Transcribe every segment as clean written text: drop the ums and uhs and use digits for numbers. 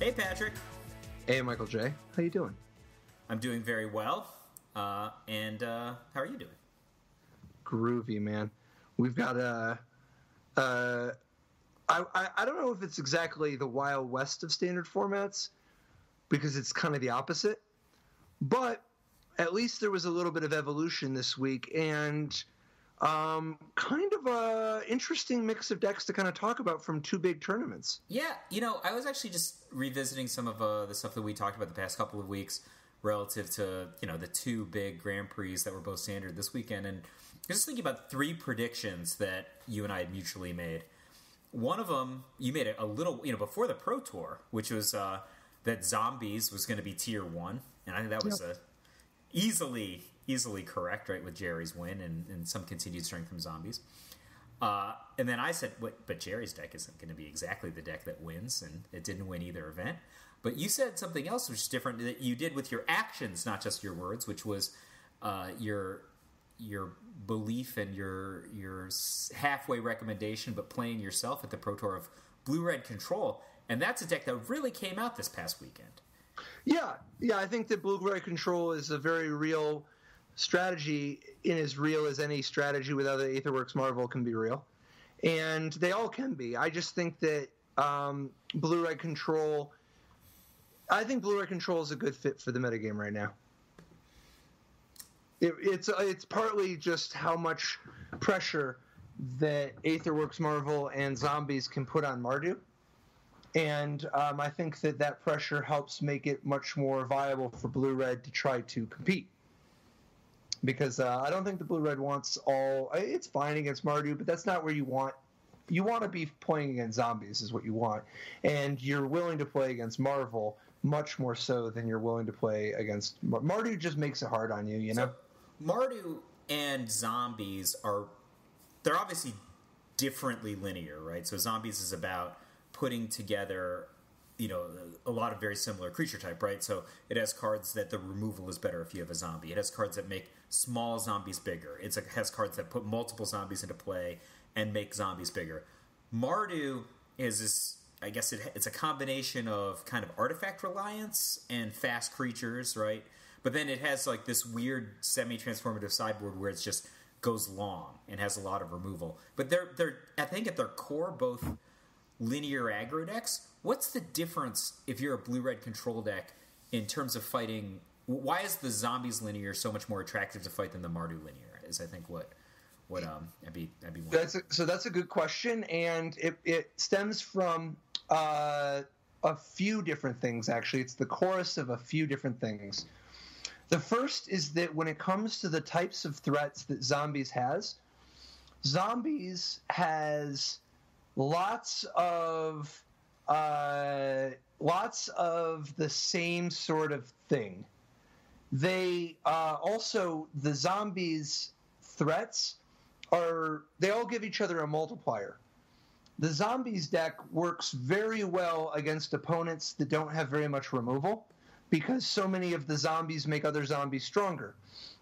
Hey, Patrick. Hey, Michael J. How you doing? I'm doing very well. And how are you doing? Groovy, man. We've got I don't know if it's exactly the Wild West of standard formats, because it's kind of the opposite. But at least there was a little bit of evolution this week, and kind of a interesting mix of decks to kind of talk about from two big tournaments. Yeah, I was actually just revisiting some of the stuff that we talked about the past couple of weeks relative to, the two big Grand Prix that were both standard this weekend. And I was just thinking about three predictions that you and I had mutually made. One of them, you made it a little, before the Pro Tour, which was that Zombies was going to be Tier 1. And I think that was easily correct, right, with Jerry's win and some continued strength from Zombies. And then I said, but Jerry's deck isn't going to be exactly the deck that wins, and it didn't win either event. But you said something else which is different that you did with your actions, not just your words, which was your belief and your halfway recommendation, but playing yourself at the Pro Tour of Blue-Red Control. And that's a deck that really came out this past weekend. Yeah, I think that Blue-Red Control is a very real strategy, in as real as any strategy without the Aetherworks Marvel can be real. And they all can be. I just think that Blue-Red Control... I think Blue-Red Control is a good fit for the metagame right now. It's partly just how much pressure that Aetherworks Marvel and Zombies can put on Mardu. And I think that pressure helps make it much more viable for Blue-Red to try to compete. Because I don't think the Blue-Red wants all... It's fine against Mardu, but that's not where you want... You want to be playing against Zombies is what you want. And you're willing to play against Marvel much more so than you're willing to play against... Mardu just makes it hard on you, you know? So, Mardu and Zombies they're obviously differently linear, right? So Zombies is about putting together, a lot of very similar creature type, right? So it has cards that the removal is better if you have a zombie. It has cards that make small zombies bigger. It has cards that put multiple zombies into play and make zombies bigger. Mardu is this... I guess it's a combination of kind of artifact reliance and fast creatures, right? But then it has like this weird semi-transformative sideboard where it just goes long and has a lot of removal. But they're I think at their core both linear aggro decks. What's the difference if you're a blue-red control deck in terms of fighting? Why is the Zombies linear so much more attractive to fight than the Mardu linear? Is I think what I'd be so that's a good question, and it stems from a few different things, actually. It's the chorus of a few different things. The first is that when it comes to the types of threats that Zombies has lots of the same sort of thing. They also, the Zombies threats they all give each other a multiplier. The Zombies deck works very well against opponents that don't have very much removal, because so many of the zombies make other zombies stronger.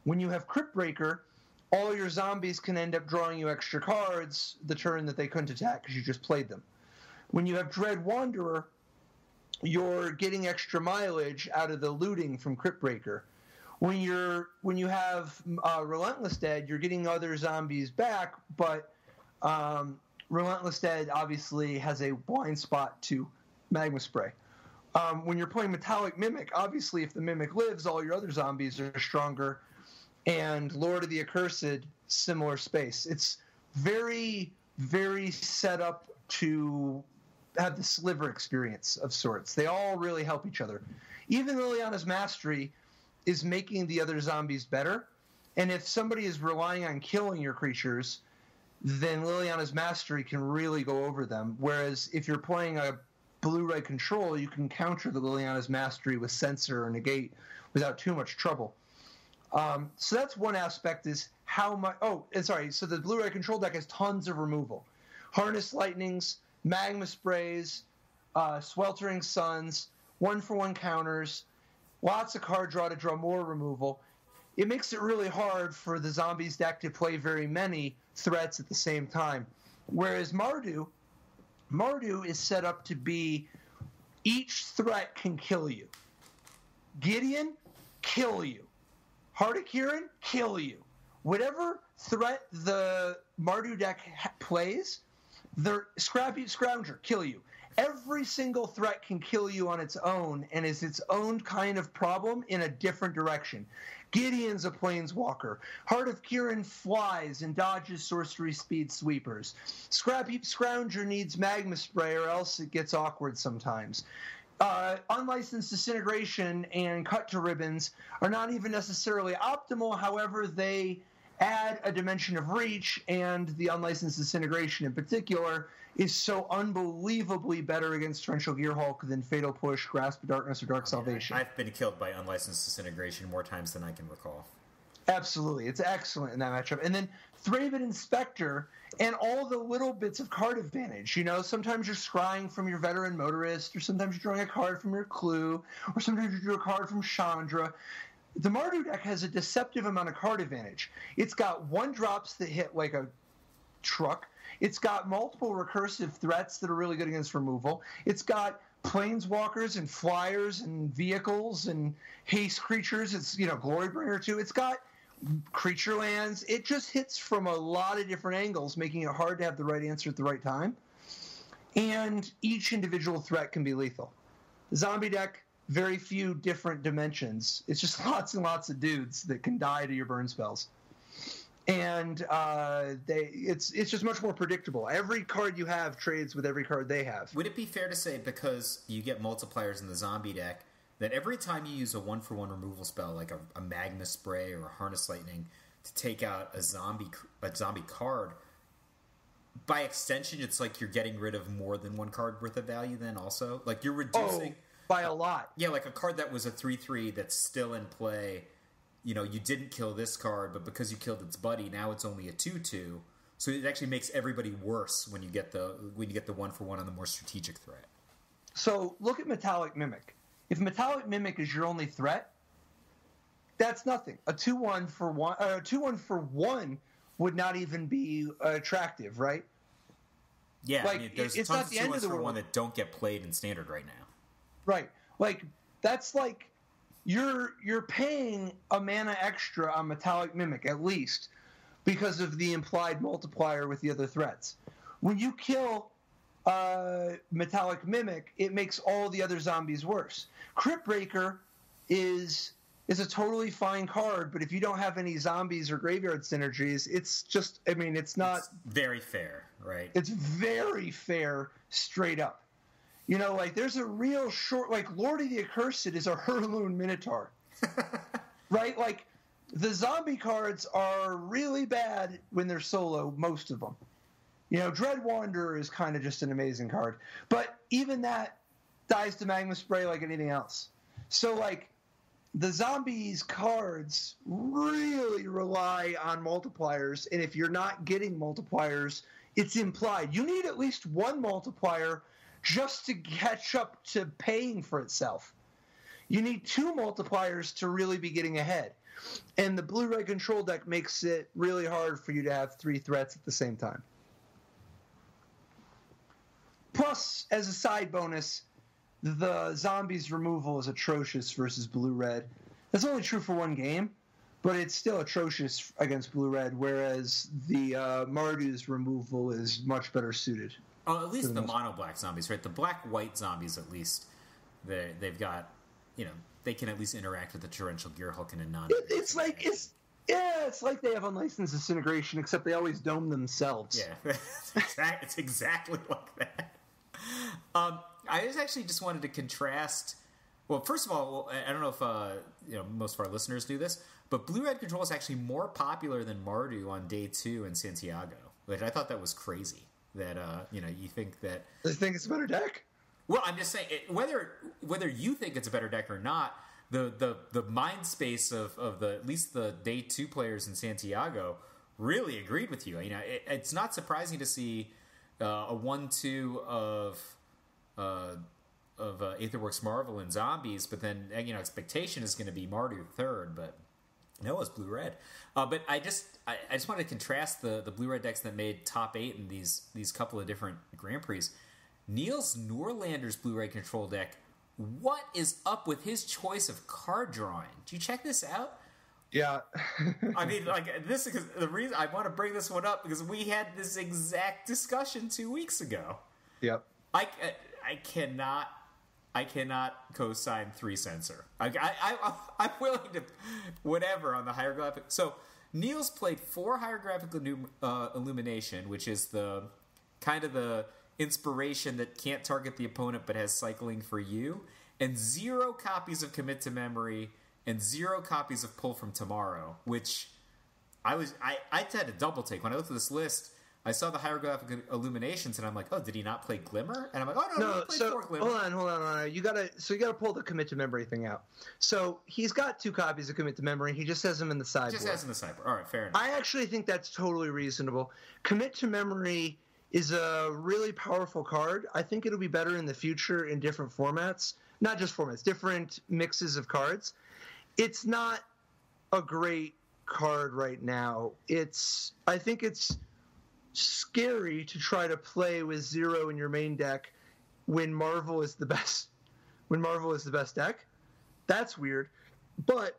When you have Crypt Breaker, all your zombies can end up drawing you extra cards the turn that they couldn't attack because you just played them. When you have Dread Wanderer, you're getting extra mileage out of the looting from Crypt Breaker. When you have Relentless Dead, you're getting other zombies back, but Relentless Dead obviously has a blind spot to Magma Spray. When you're playing Metallic Mimic, obviously if the Mimic lives, all your other zombies are stronger. And Lord of the Accursed, similar space. It's very, very set up to have the sliver experience of sorts. They all really help each other. Even Liliana's Mastery is making the other zombies better. And if somebody is relying on killing your creatures, then Liliana's Mastery can really go over them. Whereas if you're playing a blue-red control, you can counter the Liliana's Mastery with Censor or Negate without too much trouble. So that's one aspect, is how much... So the blue-red control deck has tons of removal. Harness Lightnings, Magma Sprays, Sweltering Suns, 1-for-1 counters, lots of card draw to draw more removal. It makes it really hard for the Zombies deck to play very many threats at the same time. Whereas Mardu is set up to be Each threat can kill you. Gideon, kill you. Heart of Kirin, kill you. Whatever threat the Mardu deck plays, the Scrappy Scrounger, kill you. Every single threat can kill you on its own and is its own kind of problem in a different direction. Gideon's a planeswalker. Heart of Kirin flies and dodges sorcery speed sweepers. Scrappy Scrounger needs magma spray or else it gets awkward sometimes. Unlicensed Disintegration and Cut to Ribbons are not even necessarily optimal. However, they add a dimension of reach, and the Unlicensed Disintegration in particular is so unbelievably better against Torrential Gearhulk than Fatal Push, Grasp of Darkness, or Dark Salvation. I've been killed by Unlicensed Disintegration more times than I can recall. Absolutely. It's excellent in that matchup. And then Thraben Inspector and all the little bits of card advantage. You know, sometimes you're scrying from your Veteran Motorist, or sometimes you're drawing a card from your Clue, or sometimes you drew a card from Chandra. The Mardu deck has a deceptive amount of card advantage. It's got 1-drops that hit like a truck. It's got multiple recursive threats that are really good against removal. It's got planeswalkers and flyers and vehicles and haste creatures. It's, Glorybringer too. It's got creature lands. It just hits from a lot of different angles, making it hard to have the right answer at the right time. And each individual threat can be lethal. The zombie deck, very few different dimensions. It's just lots and lots of dudes that can die to your burn spells. And it's just much more predictable. Every card you have trades with every card they have. Would it be fair to say, because you get multipliers in the zombie deck, that every time you use a 1-for-1 removal spell, like a Magma Spray or a Harness Lightning, to take out a zombie card, by extension, it's like you're getting rid of more than one card worth of value then also? Like you're reducing... by a lot. Yeah, like a card that was a 3/3 that's still in play. You didn't kill this card, but because you killed its buddy, now it's only a 2/2. So it actually makes everybody worse when you get the 1-for-1 on the more strategic threat. So look at Metallic Mimic. If Metallic Mimic is your only threat, that's nothing. A 2/1 for one, 2/1 for 1 would not even be attractive, right? Yeah, like, there's it's tons not of the end of the 2/1 world that don't get played in Standard right now. Right. Like, that's like you're paying a mana extra on Metallic Mimic, at least, because of the implied multiplier with the other threats. When you kill Metallic Mimic, it makes all the other zombies worse. Crypt Breaker is a totally fine card, but if you don't have any zombies or graveyard synergies, it's just, it's not... It's very fair, right? It's very fair, straight up. There's a real short... Like, Lord of the Accursed is a Hurloon Minotaur. Right? Like, the zombie cards are really bad when they're solo, most of them. Dread Wanderer is kind of just an amazing card. But even that dies to Magma Spray like anything else. So, like, the zombies cards really rely on multipliers, and if you're not getting multipliers, it's implied. You need at least one multiplier just to catch up to paying for itself. You need 2 multipliers to really be getting ahead. And the blue-red control deck makes it really hard for you to have 3 threats at the same time. Plus, as a side bonus, the zombies removal is atrocious versus blue-red. That's only true for one game, but it's still atrocious against blue-red, whereas the Mardu's removal is much better suited. Oh, at least the mono-black zombies, right? The black-white zombies, at least, they've got, they can at least interact with the Torrential Gearhulk in a non... It's like they have Unlicensed Disintegration, except they always dome themselves. Yeah, it's exactly like that. I just wanted to contrast... Well, first of all, I don't know if most of our listeners knew this, but blue-red control is actually more popular than Mardu on day 2 in Santiago. Which I thought that was crazy. That you think that... I think it's a better deck? Well, I'm just saying, whether you think it's a better deck or not, the mind space of at least the day 2 players in Santiago really agreed with you. It's not surprising to see a 1/2 of Aetherworks Marvel and Zombies, but then expectation is going to be Mardu third, but no, it's blue-red. But I just wanted to contrast the blue-red decks that made top 8 in these couple of different Grand Prix. Niels Noorlander's Blu-ray control deck. What is up with his choice of card drawing? Did you check this out? Yeah. I mean, like, this is the reason I want to bring this one up, because we had this exact discussion 2 weeks ago. Yep. I cannot co-sign 3 Censor. I'm willing to whatever on the Hieroglyphic. So Niels played 4 Hieroglyphic Illumination, which is the kind of the inspiration that can't target the opponent but has cycling for you, and 0 copies of Commit to Memory and 0 copies of Pull from Tomorrow, which I had to double take. When I looked at this list, I saw the Hieroglyphic Illuminations, and I'm like, oh, did he not play Glimmer? And I'm like, oh, no, he played 4 Glimmer. Hold on. You gotta pull the Commit to Memory thing out. So he's got 2 copies of Commit to Memory. He just has them in the sideboard. Just has them in the sideboard. All right, fair enough. I actually think that's totally reasonable. Commit to Memory is a really powerful card. I think it'll be better in the future in different formats. Not just formats, different mixes of cards. It's not a great card right now. I think it's scary to try to play with 0 in your main deck when Marvel is the best deck. That's weird. But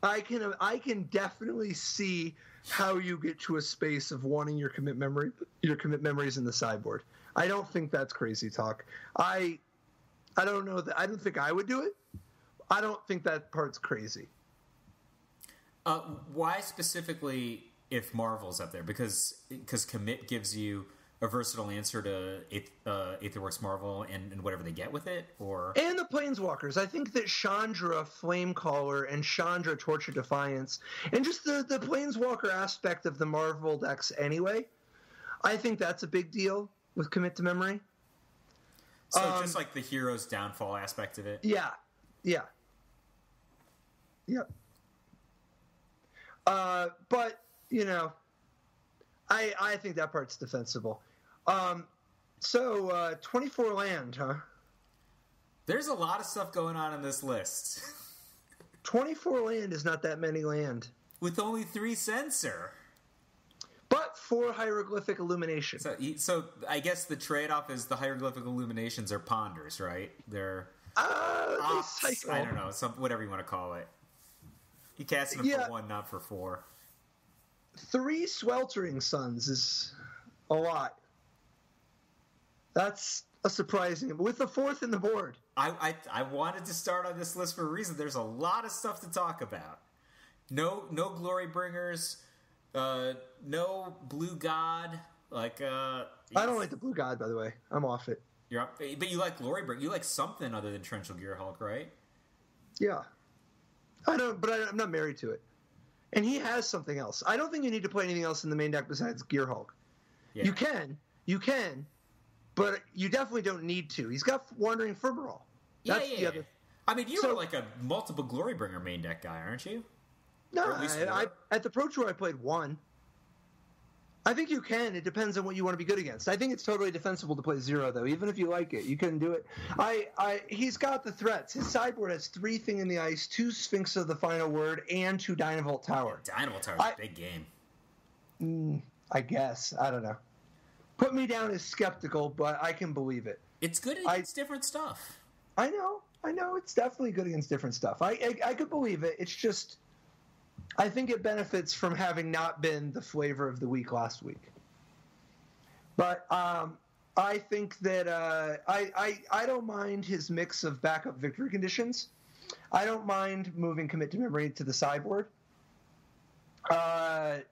I can definitely see how you get to a space of wanting your commit memories in the sideboard. I don't think that's crazy talk. I don't know that. I don't think I would do it. I don't think that part's crazy. Why specifically if Marvel's up there? Because Commit gives you a versatile answer to Aetherworks Marvel and whatever they get with it? And the Planeswalkers. I think that Chandra Flamecaller and Chandra Torture Defiance, and just the Planeswalker aspect of the Marvel decks anyway, I think that's a big deal with Commit to Memory. So just like the hero's downfall aspect of it? Yeah. But, I think that part's defensible. 24 land, huh? There's a lot of stuff going on in this list. 24 land is not that many land. With only 3 Censor. But 4 Hieroglyphic Illumination. So I guess the trade-off is the Hieroglyphic Illuminations are ponders, right? They're they cycle. I don't know, whatever you want to call it. You cast them for 1, not for 4. 3 Sweltering Suns is a lot. That's a surprising, with the 4th in the board. I wanted to start on this list for a reason. There's a lot of stuff to talk about. No Glory Bringers, no Blue God. I don't like the Blue God, by the way. I'm off it. You're up, but you like Glory Bringer. You like something other than Torrential Gearhulk, right? Yeah, I don't, but I'm not married to it. And he has something else. I don't think you need to play anything else in the main deck besides Gearhulk. Yeah. You can, but you definitely don't need to. He's got Wandering Furbarall. That's the other. I mean, you're like a multiple Glory Bringer main deck guy, aren't you? No, at the Pro Tour I played 1. I think you can. It depends on what you want to be good against. I think it's totally defensible to play 0, though. Even if you like it, you can do it. He's got the threats. His sideboard has 3 Thing in the Ice, 2 Sphinx of the Final Word, and 2 Dynavolt Tower. Dynavolt Tower's a big game. I guess. I don't know. Put me down as skeptical, but I can believe it. It's good against different stuff. I know. It's definitely good against different stuff. I could believe it. It's just, I think it benefits from having not been the flavor of the week last week. But I think that I don't mind his mix of backup victory conditions. I don't mind moving Commit to Memory to the sideboard. I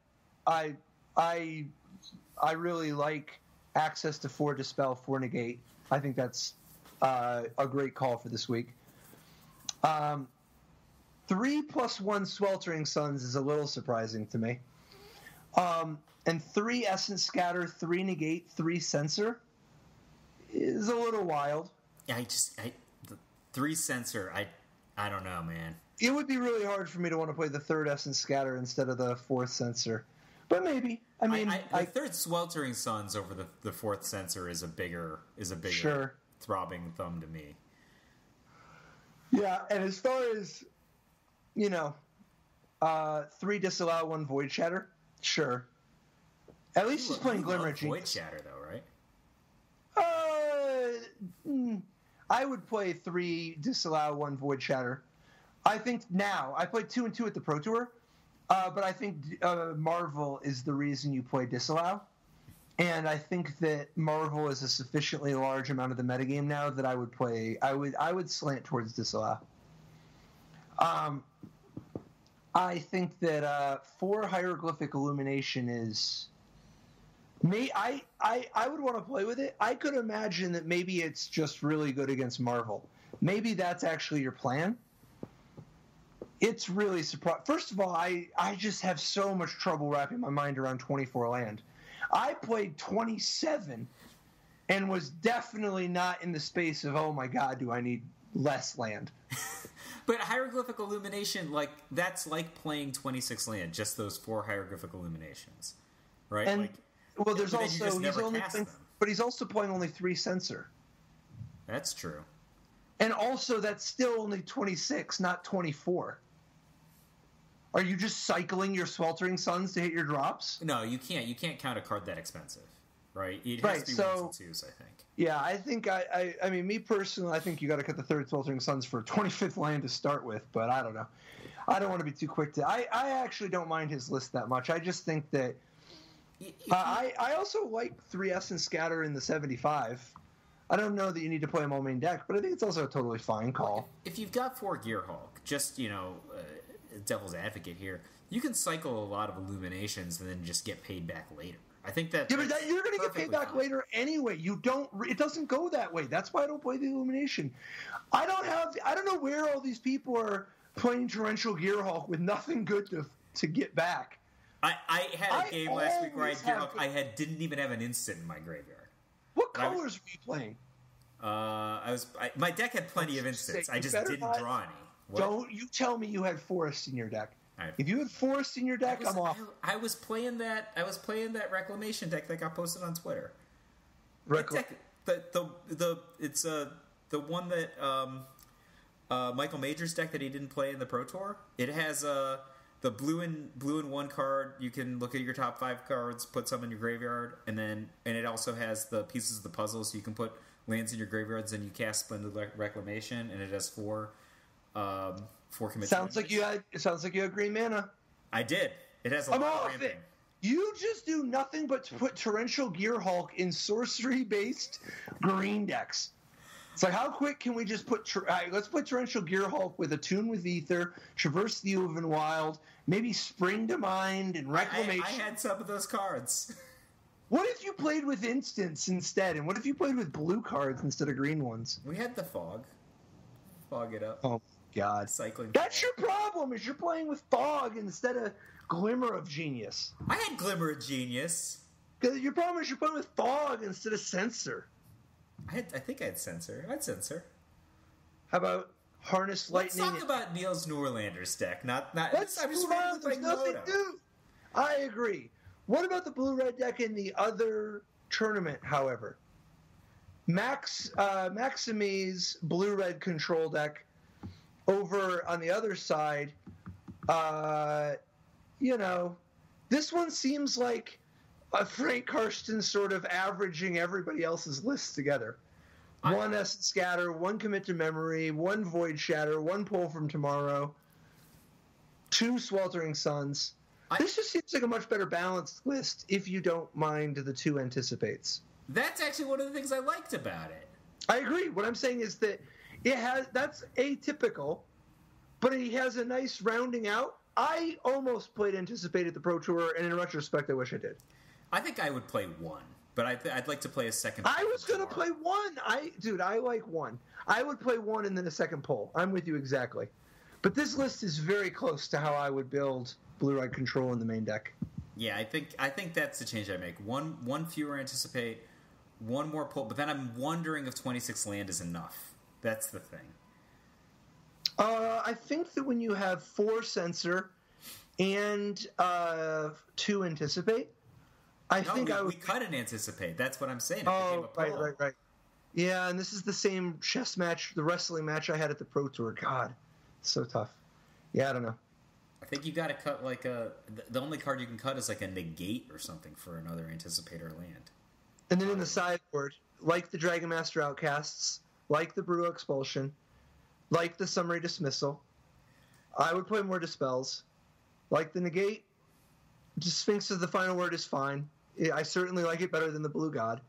really like access to 4 Dispel, 4 Negate. I think that's a great call for this week. 3+1 Sweltering Suns is a little surprising to me. And 3 Essence Scatter, 3 Negate, 3 Censor is a little wild. Yeah, 3 Censor, I don't know, man. It would be really hard for me to want to play the 3rd Essence Scatter instead of the 4th Censor. But maybe. I mean, the 3rd Sweltering Suns over the 4th Censor is a bigger sure. throbbing thumb to me. Yeah, and as far as 3 Disallow, 1 Void Shatter, sure. At least he's playing Glimmer Genius. Void Shatter though, right? I would play 3 Disallow, 1 Void Shatter. I think now I played 2 and 2 at the Pro Tour, but I think Marvel is the reason you play Disallow, and I think that Marvel is a sufficiently large amount of the metagame now that I would play. I would slant towards Disallow. I think that 4 Hieroglyphic Illumination is. I would want to play with it. I could imagine that maybe it's just really good against Marvel. Maybe that's actually your plan. It's really surprising. First of all, I just have so much trouble wrapping my mind around 24 land. I played 27 and was definitely not in the space of, oh my god, do I need less land. But Hieroglyphic Illumination, like, that's like playing 26 land, just those 4 Hieroglyphic Illuminations, right? And, like, well, there's also, he's also playing only 3 Censor. That's true. And also, that's still only 26, not 24. Are you just cycling your Sweltering Suns to hit your drops? No, you can't. You can't count a card that expensive, right? It has to be 1s and 2s, I think. Yeah, I think I mean, me personally, I think you got to cut the 3rd Sweltering Suns for 25th land to start with, but I don't know. I don't want to be too quick to. I actually don't mind his list that much. I just think that I also like 3S and Scatter in the 75. I don't know that you need to play them all main deck, but I think it's also a totally fine call. If you've got 4 Gearhulk, just, devil's advocate here, you can cycle a lot of Illuminations and then just get paid back later. I think that. Yeah, but you're going to get paid back later anyway. You don't. It doesn't go that way. That's why I don't play the Illumination. I don't know where all these people are playing Torrential Gearhulk with nothing good to get back. I had a game last week where I Gearhulk. Didn't even have an instant in my graveyard. What colors were you playing? My deck had plenty of instants. I just didn't draw any. What? Don't you tell me you had Forest in your deck. If you had Forest in your deck, I'm off. I was playing that Reclamation deck that got posted on Twitter. It's the one that Michael Major's deck that he didn't play in the Pro Tour. It has the blue and 1 card. You can look at your top 5 cards, put some in your graveyard, and it also has the pieces of the puzzle, so you can put lands in your graveyards and you cast Splendid Reclamation, and it has 4 commits. Sounds like you had green mana. I did. It has a lot of ramping. You just do nothing but put Torrential Gearhulk in sorcery-based green decks. It's like, how quick can we just put... let's put Torrential Gearhulk with Attune with Ether, Traverse the Uven Wild, maybe Spring to Mind, and Reclamation. I had some of those cards. What if you played with instants instead? And what if you played with blue cards instead of green ones? We had the Fog. Fog it up. Oh, God. Cycling. That's your problem, is you're playing with Fog instead of Glimmer of Genius. I had Glimmer of Genius. Your problem is you're playing with Fog instead of Censor. I think I had Censor. I had Censor. How about Harness Lightning? Let's talk about Niels Noorlander's deck. Let's move on. There's nothing new. I agree. What about the blue-red deck in the other tournament, however? Maxime's blue-red control deck over on the other side, this one seems like Frank Karsten sort of averaging everybody else's lists together. 1 Essence Scatter, 1 Commit to Memory, 1 Void Shatter, 1 Pull from Tomorrow, 2 Sweltering Suns. This just seems like a much better balanced list if you don't mind the 2 Anticipates. That's actually one of the things I liked about it. I agree. What I'm saying is that that's atypical, but he has a nice rounding out. I almost played Anticipate at the Pro Tour, and in retrospect, I wish I did. I think I would play 1, but I'd like to play a second. I was going to play 1. I like 1. I would play 1 and then a second pull. I'm with you exactly. But this list is very close to how I would build blue-red control in the main deck. Yeah, I think that's the change I make. One fewer Anticipate, 1 more pull, but then I'm wondering if 26 land is enough. That's the thing. I think that when you have 4 Censor and 2 Anticipate, we cut an Anticipate. That's what I'm saying. Right. Yeah, and this is the same chess match, the wrestling match I had at the Pro Tour. God, it's so tough. Yeah, I don't know. I think you got to cut the only card you can cut is like a negate or something for another Anticipator land. And then in the sideboard, like the Dragon Master Outcasts, like the Brutal Expulsion, like the Summary Dismissal, I would play more Dispels. Like the Negate, just Sphinx of the Final Word is fine. I certainly like it better than the Blue God.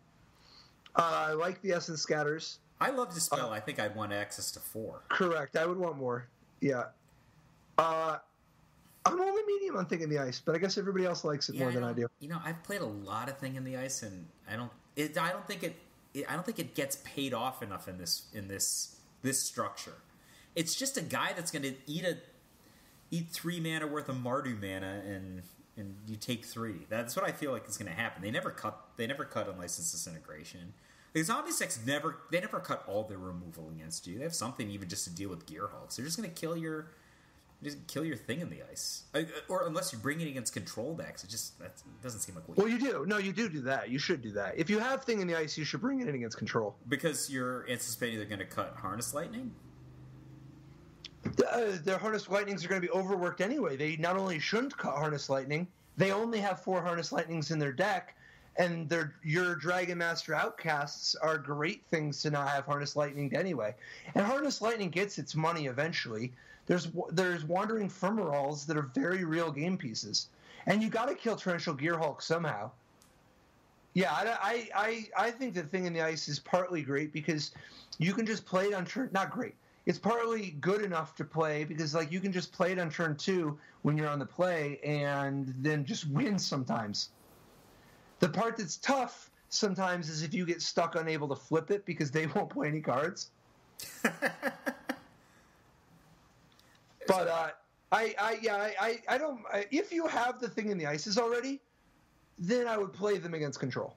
I like the Essence Scatters. I love Dispel. I think I'd want access to 4. Correct. I would want more. Yeah. I'm only medium on Thing in the Ice, but I guess everybody else likes it more than I do. I've played a lot of Thing in the Ice, and I don't think it gets paid off enough in this structure. It's just a guy that's going to eat 3 mana worth of Mardu mana, and you take 3. That's what I feel like is going to happen. They never cut Unlicensed Disintegration. The zombie decks never cut all their removal against you. They have something even just to deal with Gearhulks. They're just going to kill your Thing in the Ice, or unless you bring it against control decks. That doesn't seem like what. Well, you do. No, you do that. You should do that. If you have Thing in the Ice, you should bring it in against control, because you're anticipating they're going to cut Harness Lightning. Their Harness Lightnings are going to be overworked anyway. They not only shouldn't cut Harness Lightning, they only have 4 Harness Lightnings in their deck, and your Dragon Master Outcasts are great things to not have Harness Lightning anyway. And Harness Lightning gets its money eventually. There's Wandering Fumaroles that are very real game pieces, and you got to kill Torrential Gearhulk somehow. Yeah, I think the Thing in the Ice is partly great because you can just play it on turn. Not great. It's partly good enough to play because you can just play it on turn 2 when you're on the play and then just win sometimes. The part that's tough sometimes is if you get stuck unable to flip it because they won't play any cards. But I don't. If you have the Thing in the Ices already, then I would play them against control.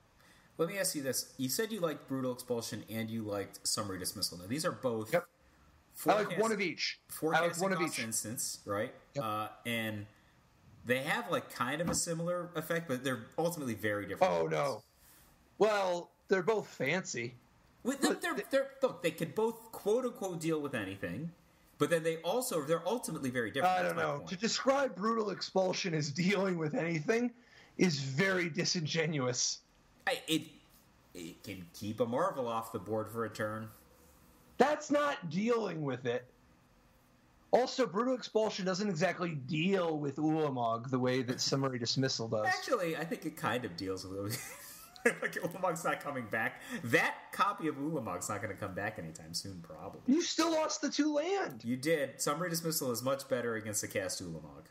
Let me ask you this: you said you liked Brutal Expulsion and you liked Summary Dismissal. Now these are both. Yep. I like one of each. I like one of each instance, right? Yep. And they have kind of a similar effect, but they're ultimately very different. Oh no! Well, they're both fancy. Look, they could both quote unquote deal with anything. But then they're ultimately very different. I don't know. To describe Brutal Expulsion as dealing with anything is very disingenuous. It can keep a Marvel off the board for a turn. That's not dealing with it. Also, Brutal Expulsion doesn't exactly deal with Ulamog the way that Summary Dismissal does. Actually, I think it kind of deals with it. Ulamog's not coming back. That copy of Ulamog's not going to come back anytime soon, probably. You still lost the 2 land. You did. Summary Dismissal is much better against the cast Ulamog.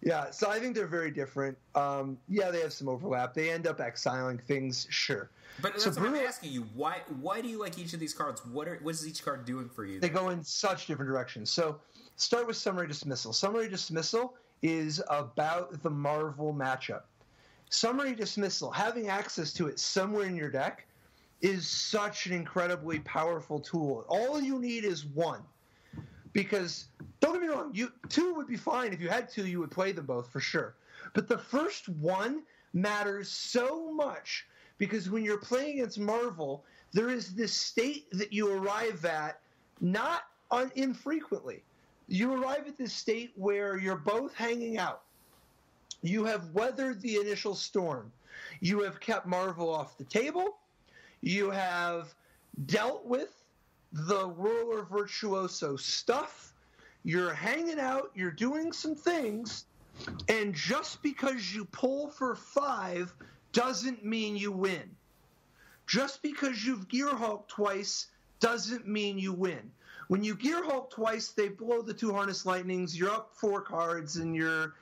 Yeah, so I think they're very different. Yeah, they have some overlap. They end up exiling things, sure. But that's what I'm asking you. Why do you like each of these cards? What is each card doing for you? They go in such different directions. So start with Summary Dismissal. Summary Dismissal is about the Marvel matchup. Summary Dismissal, having access to it somewhere in your deck, is such an incredibly powerful tool. All you need is 1. Because, don't get me wrong, 2 would be fine. If you had 2, you would play them both for sure. But the first 1 matters so much because when you're playing against Marvel, there is this state that you arrive at not infrequently. You arrive at this state where you're both hanging out. You have weathered the initial storm. You have kept Marvel off the table. You have dealt with the Whirler Virtuoso stuff. You're hanging out. You're doing some things. And just because you pull for 5 doesn't mean you win. Just because you've Gearhulk twice doesn't mean you win. When you Gearhulk twice, they blow the 2 Harness Lightnings. You're up 4 cards, and you're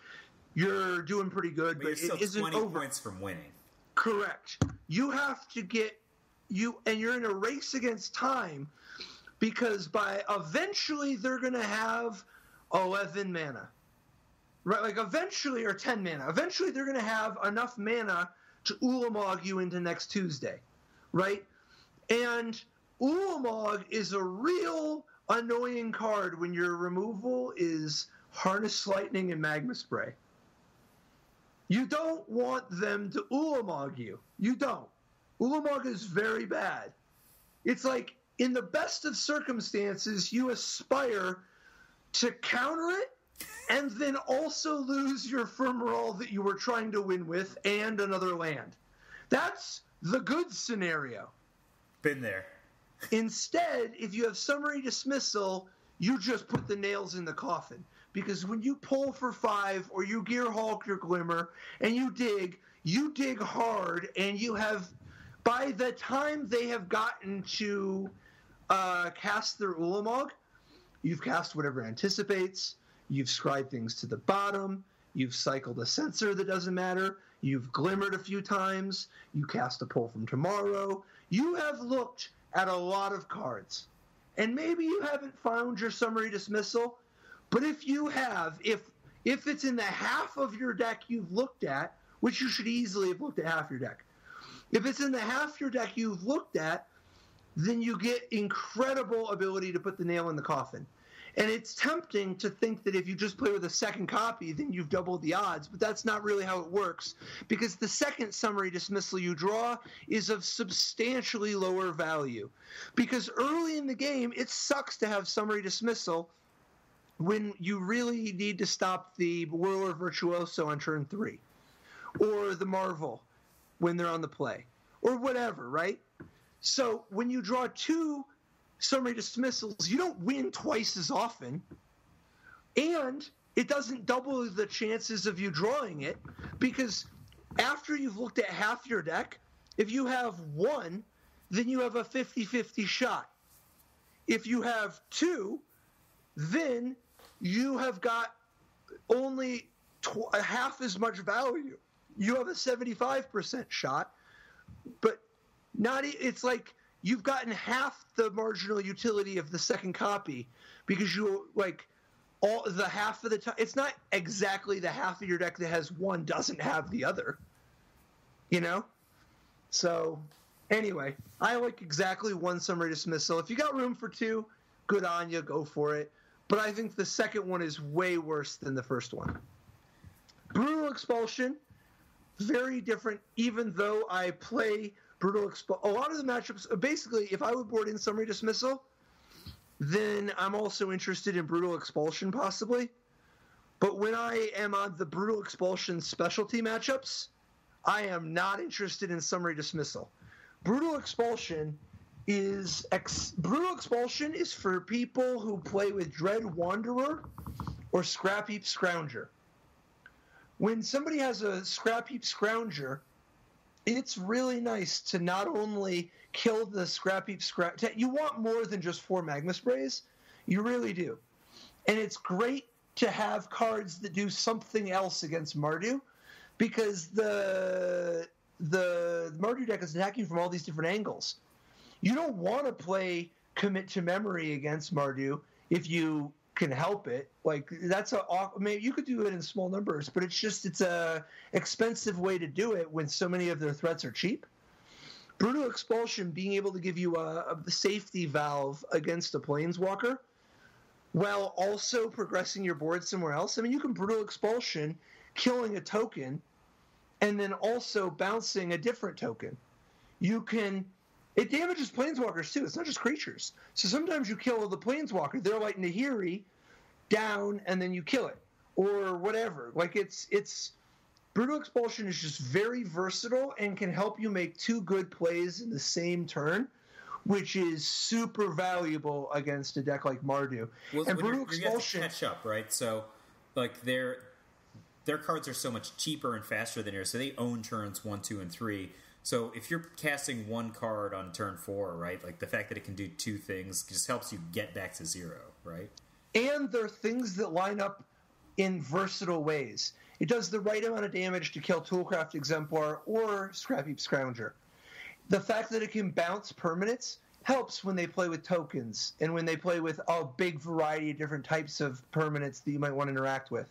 doing pretty good, but you're it isn't 20 over. Points from winning. Correct. You have to get and you're in a race against time because eventually they're going to have 11 mana, right? Eventually, or 10 mana. Eventually, they're going to have enough mana to Ulamog you into next Tuesday, right? And Ulamog is a real annoying card when your removal is Harness Lightning and Magma Spray. You don't want them to Ulamog you. You don't. Ulamog is very bad. It's like, in the best of circumstances, you aspire to counter it and then also lose your Fumarole that you were trying to win with and another land. That's the good scenario. Been there. Instead, if you have summary dismissal, you just put the nails in the coffin. Because when you pull for 5 or you gear Hulk your Glimmer and you dig hard, and you have, by the time they have gotten to cast their Ulamog, you've cast whatever anticipates, you've scried things to the bottom, you've cycled a Censor that doesn't matter, you've glimmered a few times, you cast a Pull from Tomorrow, you have looked at a lot of cards. And maybe you haven't found your summary dismissal, but if you have, if it's in the half of your deck you've looked at, which you should easily have looked at half your deck, if it's in the half your deck you've looked at, then you get incredible ability to put the nail in the coffin. And it's tempting to think that if you just play with a second copy, then you've doubled the odds, but that's not really how it works, because the second summary dismissal you draw is of substantially lower value. Because early in the game, it sucks to have summary dismissal when you really need to stop the Whirler Virtuoso on turn 3, or the Marvel when they're on the play, or whatever, right? So when you draw 2 summary dismissals, you don't win twice as often, and it doesn't double the chances of you drawing it, because after you've looked at half your deck, if you have 1, then you have a 50-50 shot. If you have 2, then you have got only half as much value. You have a 75% shot, but it's like you've gotten half the marginal utility of the second copy, because you, like, all the half of the time, it's not exactly the half of your deck that has 1 doesn't have the other, you know? So anyway, I like exactly 1 summary dismissal. If you got room for 2, good on you, go for it. But I think the second one is way worse than the first one. Brutal Expulsion, very different, even though I play Brutal Expulsion. A lot of the matchups, basically, if I would board in summary dismissal, then I'm also interested in Brutal Expulsion, possibly. But when I am on the Brutal Expulsion specialty matchups, I am not interested in summary dismissal. Brutal Expulsion is for people who play with Dread Wanderer or Scrap Heap Scrounger. When somebody has a Scrap Heap Scrounger, it's really nice to not only kill the Scrap Heap Scrounger. You want more than just 4 Magma Sprays. You really do. And it's great to have cards that do something else against Mardu, because the Mardu deck is attacking from all these different angles. You don't want to play Commit to Memory against Mardu if you can help it. Like, maybe you could do it in small numbers, but it's a expensive way to do it when so many of their threats are cheap. Brutal Expulsion being able to give you a safety valve against a Planeswalker while also progressing your board somewhere else. I mean, you can Brutal Expulsion, killing a token, and then also bouncing a different token. It damages Planeswalkers too. It's not just creatures. So sometimes you kill the Planeswalker, they're like Nahiri down, and then you kill it, or whatever. Like, it's Brutal Expulsion is just very versatile and can help you make 2 good plays in the same turn, which is super valuable against a deck like Mardu. Well, and Brutal Expulsion, you have to catch up, right? So, like, their cards are so much cheaper and faster than yours, so they own turns 1, 2, and 3. So if you're casting 1 card on turn 4, right, like the fact that it can do 2 things just helps you get back to 0, right? And there are things that line up in versatile ways. It does the right amount of damage to kill Toolcraft Exemplar or Scrap Heap Scrounger. The fact that it can bounce permanents helps when they play with tokens and when they play with a big variety of different types of permanents that you might want to interact with.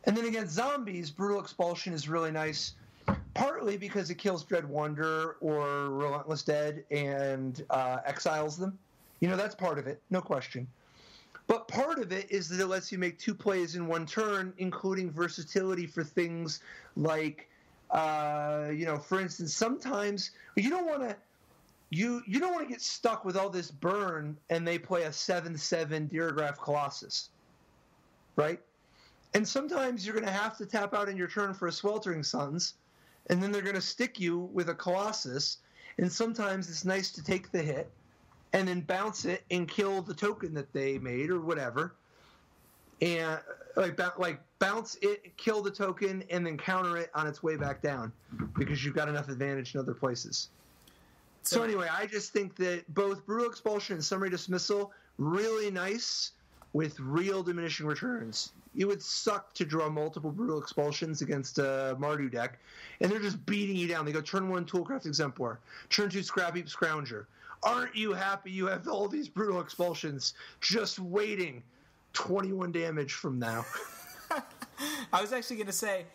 And then against zombies, Brutal Expulsion is really nice, partly because it kills Dread Wanderer or Relentless Dead and exiles them. You know, that's part of it, no question. But part of it is that it lets you make 2 plays in 1 turn, including versatility for things like, for instance, sometimes you don't want to get stuck with all this burn and they play a 7/7 Deergraph Colossus, right? And sometimes you're going to have to tap out in your turn for a Sweltering Suns, and then they're going to stick you with a Colossus, and sometimes it's nice to take the hit and then bounce it and kill the token that they made or whatever, and like bounce it, kill the token, and then counter it on its way back down because you've got enough advantage in other places. So anyway, I just think that both Brutal Expulsion and Summary Dismissal, really nice with real diminishing returns. It would suck to draw multiple Brutal Expulsions against a Mardu deck, and they're just beating you down. They go turn 1, Toolcraft Exemplar, turn 2, Scrap Heap Scrounger. Aren't you happy you have all these Brutal Expulsions just waiting 21 damage from now? I was actually going to say,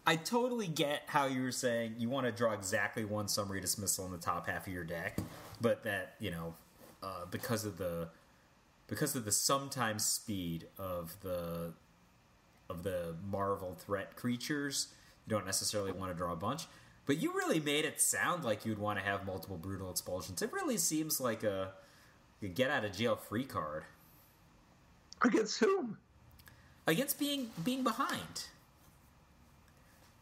I totally get how you were saying you want to draw exactly one Summary Dismissal in the top half of your deck, but that, because of the sometimes speed of the Marvel threat creatures, you don't necessarily want to draw a bunch. But you really made it sound like you'd want to have multiple Brutal Expulsions. It really seems like a get-out-of-jail-free card. Against whom? Against being behind.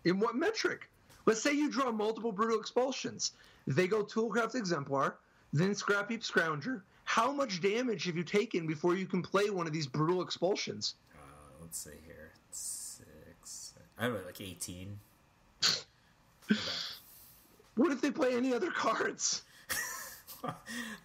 In what metric? Let's say you draw multiple Brutal Expulsions. They go Toolcraft Exemplar, then Scrap Heap Scrounger. How much damage have you taken before you can play one of these Brutal Expulsions? Let's see here. 6... I don't know, like 18. What if they play any other cards?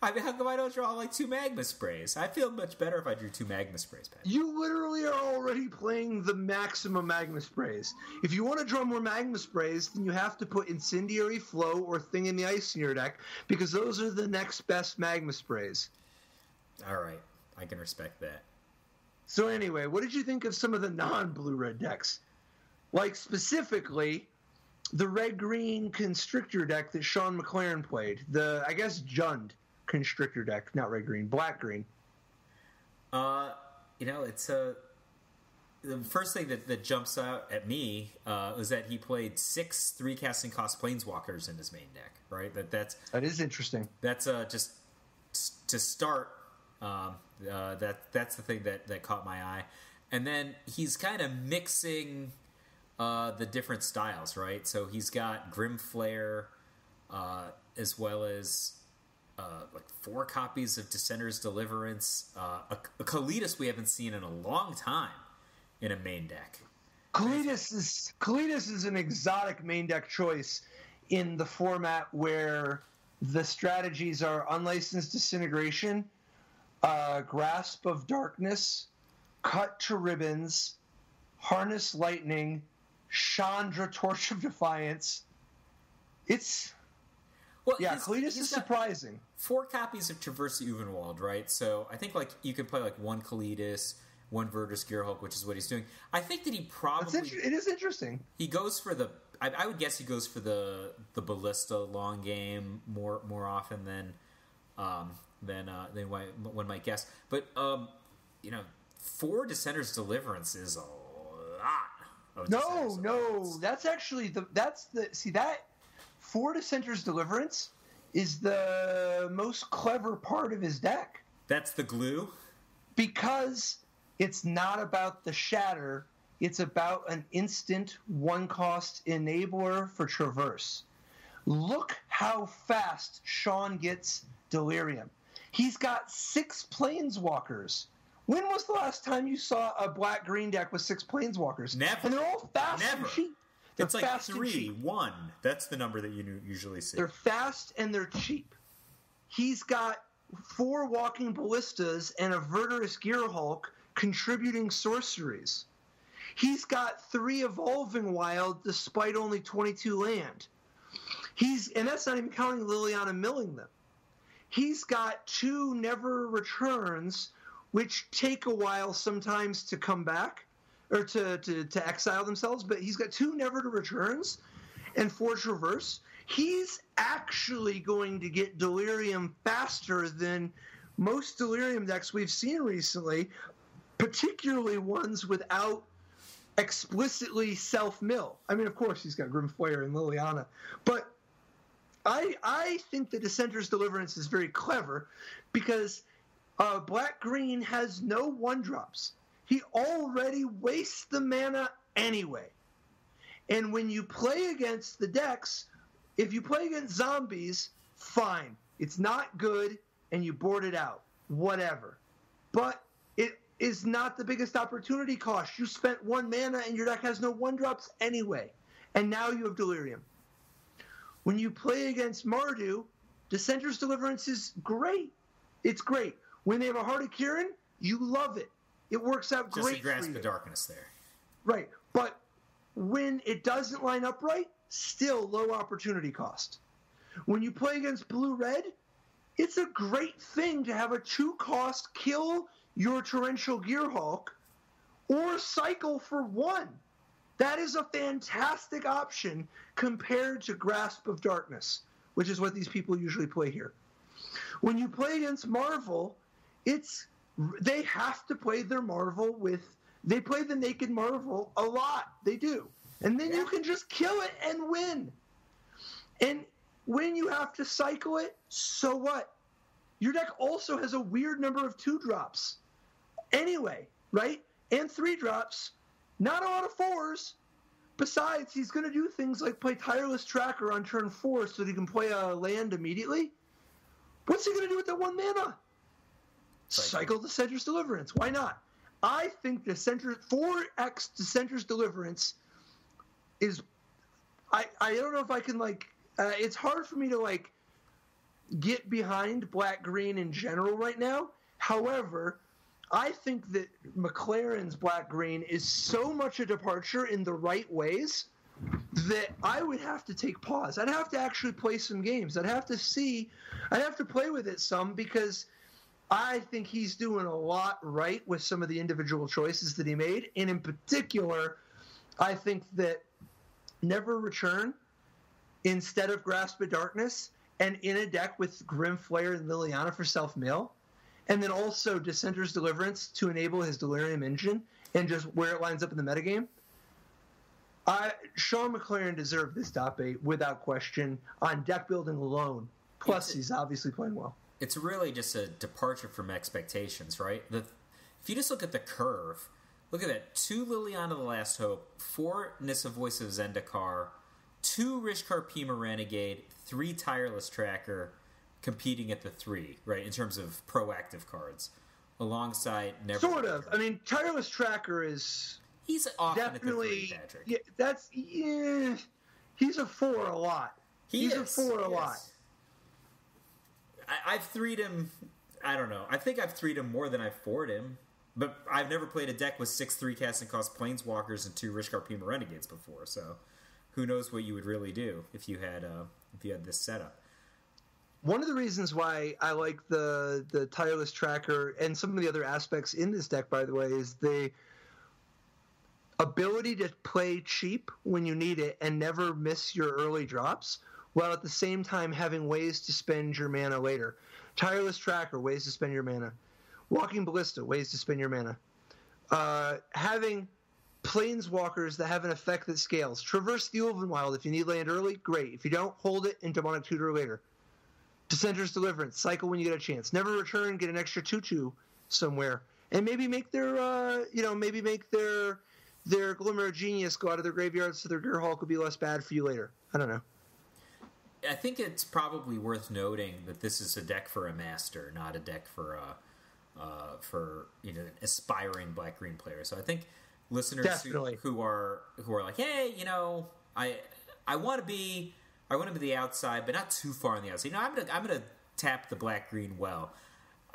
I mean, how come I don't draw like 2 Magma Sprays? I feel much better if I drew 2 Magma Sprays, Pat. You literally are already playing the maximum Magma Sprays. If you want to draw more Magma Sprays, then you have to put Incendiary Flow or Thing in the Ice in your deck, because those are the next best Magma Sprays. All right, I can respect that. So anyway, what did you think of some of the non-blue-red decks? Like, specifically, the red-green Constrictor deck that Sean McLaren played. The, I guess, Jund Constrictor deck. Not red-green, black-green. It's the first thing that jumps out at me was that he played 6 3-casting cost Planeswalkers in his main deck, right? That is interesting. That's just to start. That's the thing that caught my eye. And then he's kind of mixing the different styles, right? So he's got Grim Flare, as well as like 4 copies of Dissenter's Deliverance, a Kalitas we haven't seen in a long time in a main deck. Kalitas is an exotic main deck choice in the format where the strategies are Unlicensed Disintegration, Grasp of Darkness, Cut to Ribbons, Harness Lightning, Chandra Torch of Defiance. Kalitas is surprising. 4 copies of Traverse the Uvenwald, right? So I think like you could play like 1 Kalitas, 1 Verdus Gearhulk, which is what he's doing. I think that he probably... It is interesting. He goes for the... I would guess he goes for the Ballista long game more often than one might guess. But 4 Dissenter's Deliverance is a lot. No. That's actually that 4 Dissenter's Deliverance is the most clever part of his deck. That's the glue? Because it's not about the shatter, it's about an instant 1-cost enabler for Traverse. Look how fast Sean gets Delirium. He's got 6 Planeswalkers. When was the last time you saw a black-green deck with 6 Planeswalkers? Never. And they're all fast and cheap. It's like 3, 1. That's the number that you usually see. They're fast and they're cheap. He's got 4 Walking Ballistas and a Verdurous Gearhulk contributing sorceries. He's got 3 Evolving Wild despite only 22 land. And that's not even counting Liliana milling them. He's got 2 Never Returns, which take a while sometimes to come back, or to exile themselves, but he's got 2 Never to Returns and 4 Traverse. He's actually going to get Delirium faster than most Delirium decks we've seen recently, particularly ones without explicitly self-mill. I mean, of course, he's got Grimflare and Liliana, but I think the Dissenter's Deliverance is very clever because black-green has no 1-drops. He already wastes the mana anyway. And when you play against the decks, if you play against zombies, fine. It's not good, and you board it out. Whatever. But it is not the biggest opportunity cost. You spent 1 mana, and your deck has no 1-drops anyway. And now you have Delirium. When you play against Mardu, Dissenter's Deliverance is great. It's great. When they have a Heart of Kirin, you love it. It works out great for you. Just a Grasp of Darkness there. Right. But when it doesn't line up right, still low opportunity cost. When you play against Blue-Red, it's a great thing to have a 2-cost kill your Torrential Gearhulk or cycle for 1. That is a fantastic option compared to Grasp of Darkness, which is what these people usually play here. When you play against Marvel, they have to play their Marvel with... They play the Naked Marvel a lot. They do. And then you can just kill it and win. And when you have to cycle it, so what? Your deck also has a weird number of 2-drops. Anyway, right? And 3-drops. Not a lot of 4s. Besides, he's going to do things like play Tireless Tracker on turn 4 so that he can play a land immediately. What's he going to do with that 1 mana? Cycle Dissenter's Deliverance. Why not? I think 4x Dissenter's Deliverance is... I don't know if I can, it's hard for me to, get behind black-green in general right now. However, I think that McLaren's black-green is so much a departure in the right ways that I would have to take pause. I'd have to actually play some games. I'd have to play with it some because I think he's doing a lot right with some of the individual choices that he made. And in particular, I think that Never Return instead of Grasp of Darkness and in a deck with Grim Flare and Liliana for self-mill, and then also Dissenter's Deliverance to enable his Delirium engine and just where it lines up in the metagame. Sean McLaren deserved this top 8 without question on deck building alone. Plus, he's obviously playing well. It's really just a departure from expectations, right? If you just look at the curve, look at that. 2 Liliana the Last Hope, 4 Nissa Voice of Zendikar, 2 Rishkar Pima Renegade, 3 Tireless Tracker, competing at the 3, right, in terms of proactive cards, alongside Never Sort Return. of. I mean, Tireless Tracker is... He's often definitely, at the 3, Patrick. Yeah, he's a 4 a lot. He's a 4 a lot. I've 3'd him, I don't know. I think I've 3'd him more than I've 4'd him, but I've never played a deck with 6 3-casting cost Planeswalkers and 2 Rishkar Pima Renegades before, so who knows what you would really do if you had this setup. One of the reasons why I like the Tireless Tracker and some of the other aspects in this deck, by the way, is the ability to play cheap when you need it and never miss your early drops, while at the same time having ways to spend your mana later. Tireless Tracker, ways to spend your mana. Walking Ballista, ways to spend your mana. Having Planeswalkers that have an effect that scales. Traverse the Ulvenwild. If you need land early, great. If you don't, hold it in Demonic Tutor later. Dissenter's Deliverance, cycle when you get a chance. Never Return, get an extra 2/2 somewhere. And maybe make their Glimmer of Genius go out of their graveyards so their Gearhulk will be less bad for you later. I don't know. I think it's probably worth noting that this is a deck for a master, not a deck for an aspiring black-green player. So I think listeners who are like, hey, I want to be the outside, but not too far on the outside. I'm gonna tap the black-green well.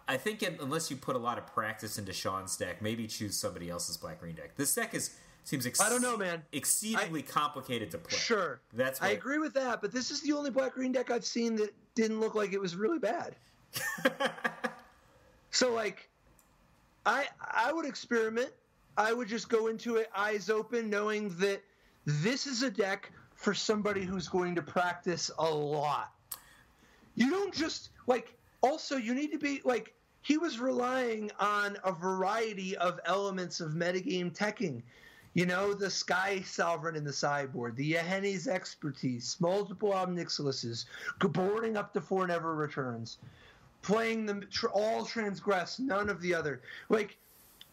I think unless you put a lot of practice into Sean's deck, maybe choose somebody else's black-green deck. This deck seems I don't know, man. Exceedingly complicated to play. Sure. I agree with that, but this is the only black-green deck I've seen that didn't look like it was really bad. So, I would experiment. I would just go into it eyes open, knowing that this is a deck for somebody who's going to practice a lot. You don't just, also, you need to be, he was relying on a variety of elements of metagame teching. The Sky Sovereign in the sideboard, the Yahenni's Expertise, multiple Omnixiluses, boarding up to 4 Never Returns, playing them all Transgress, none of the other.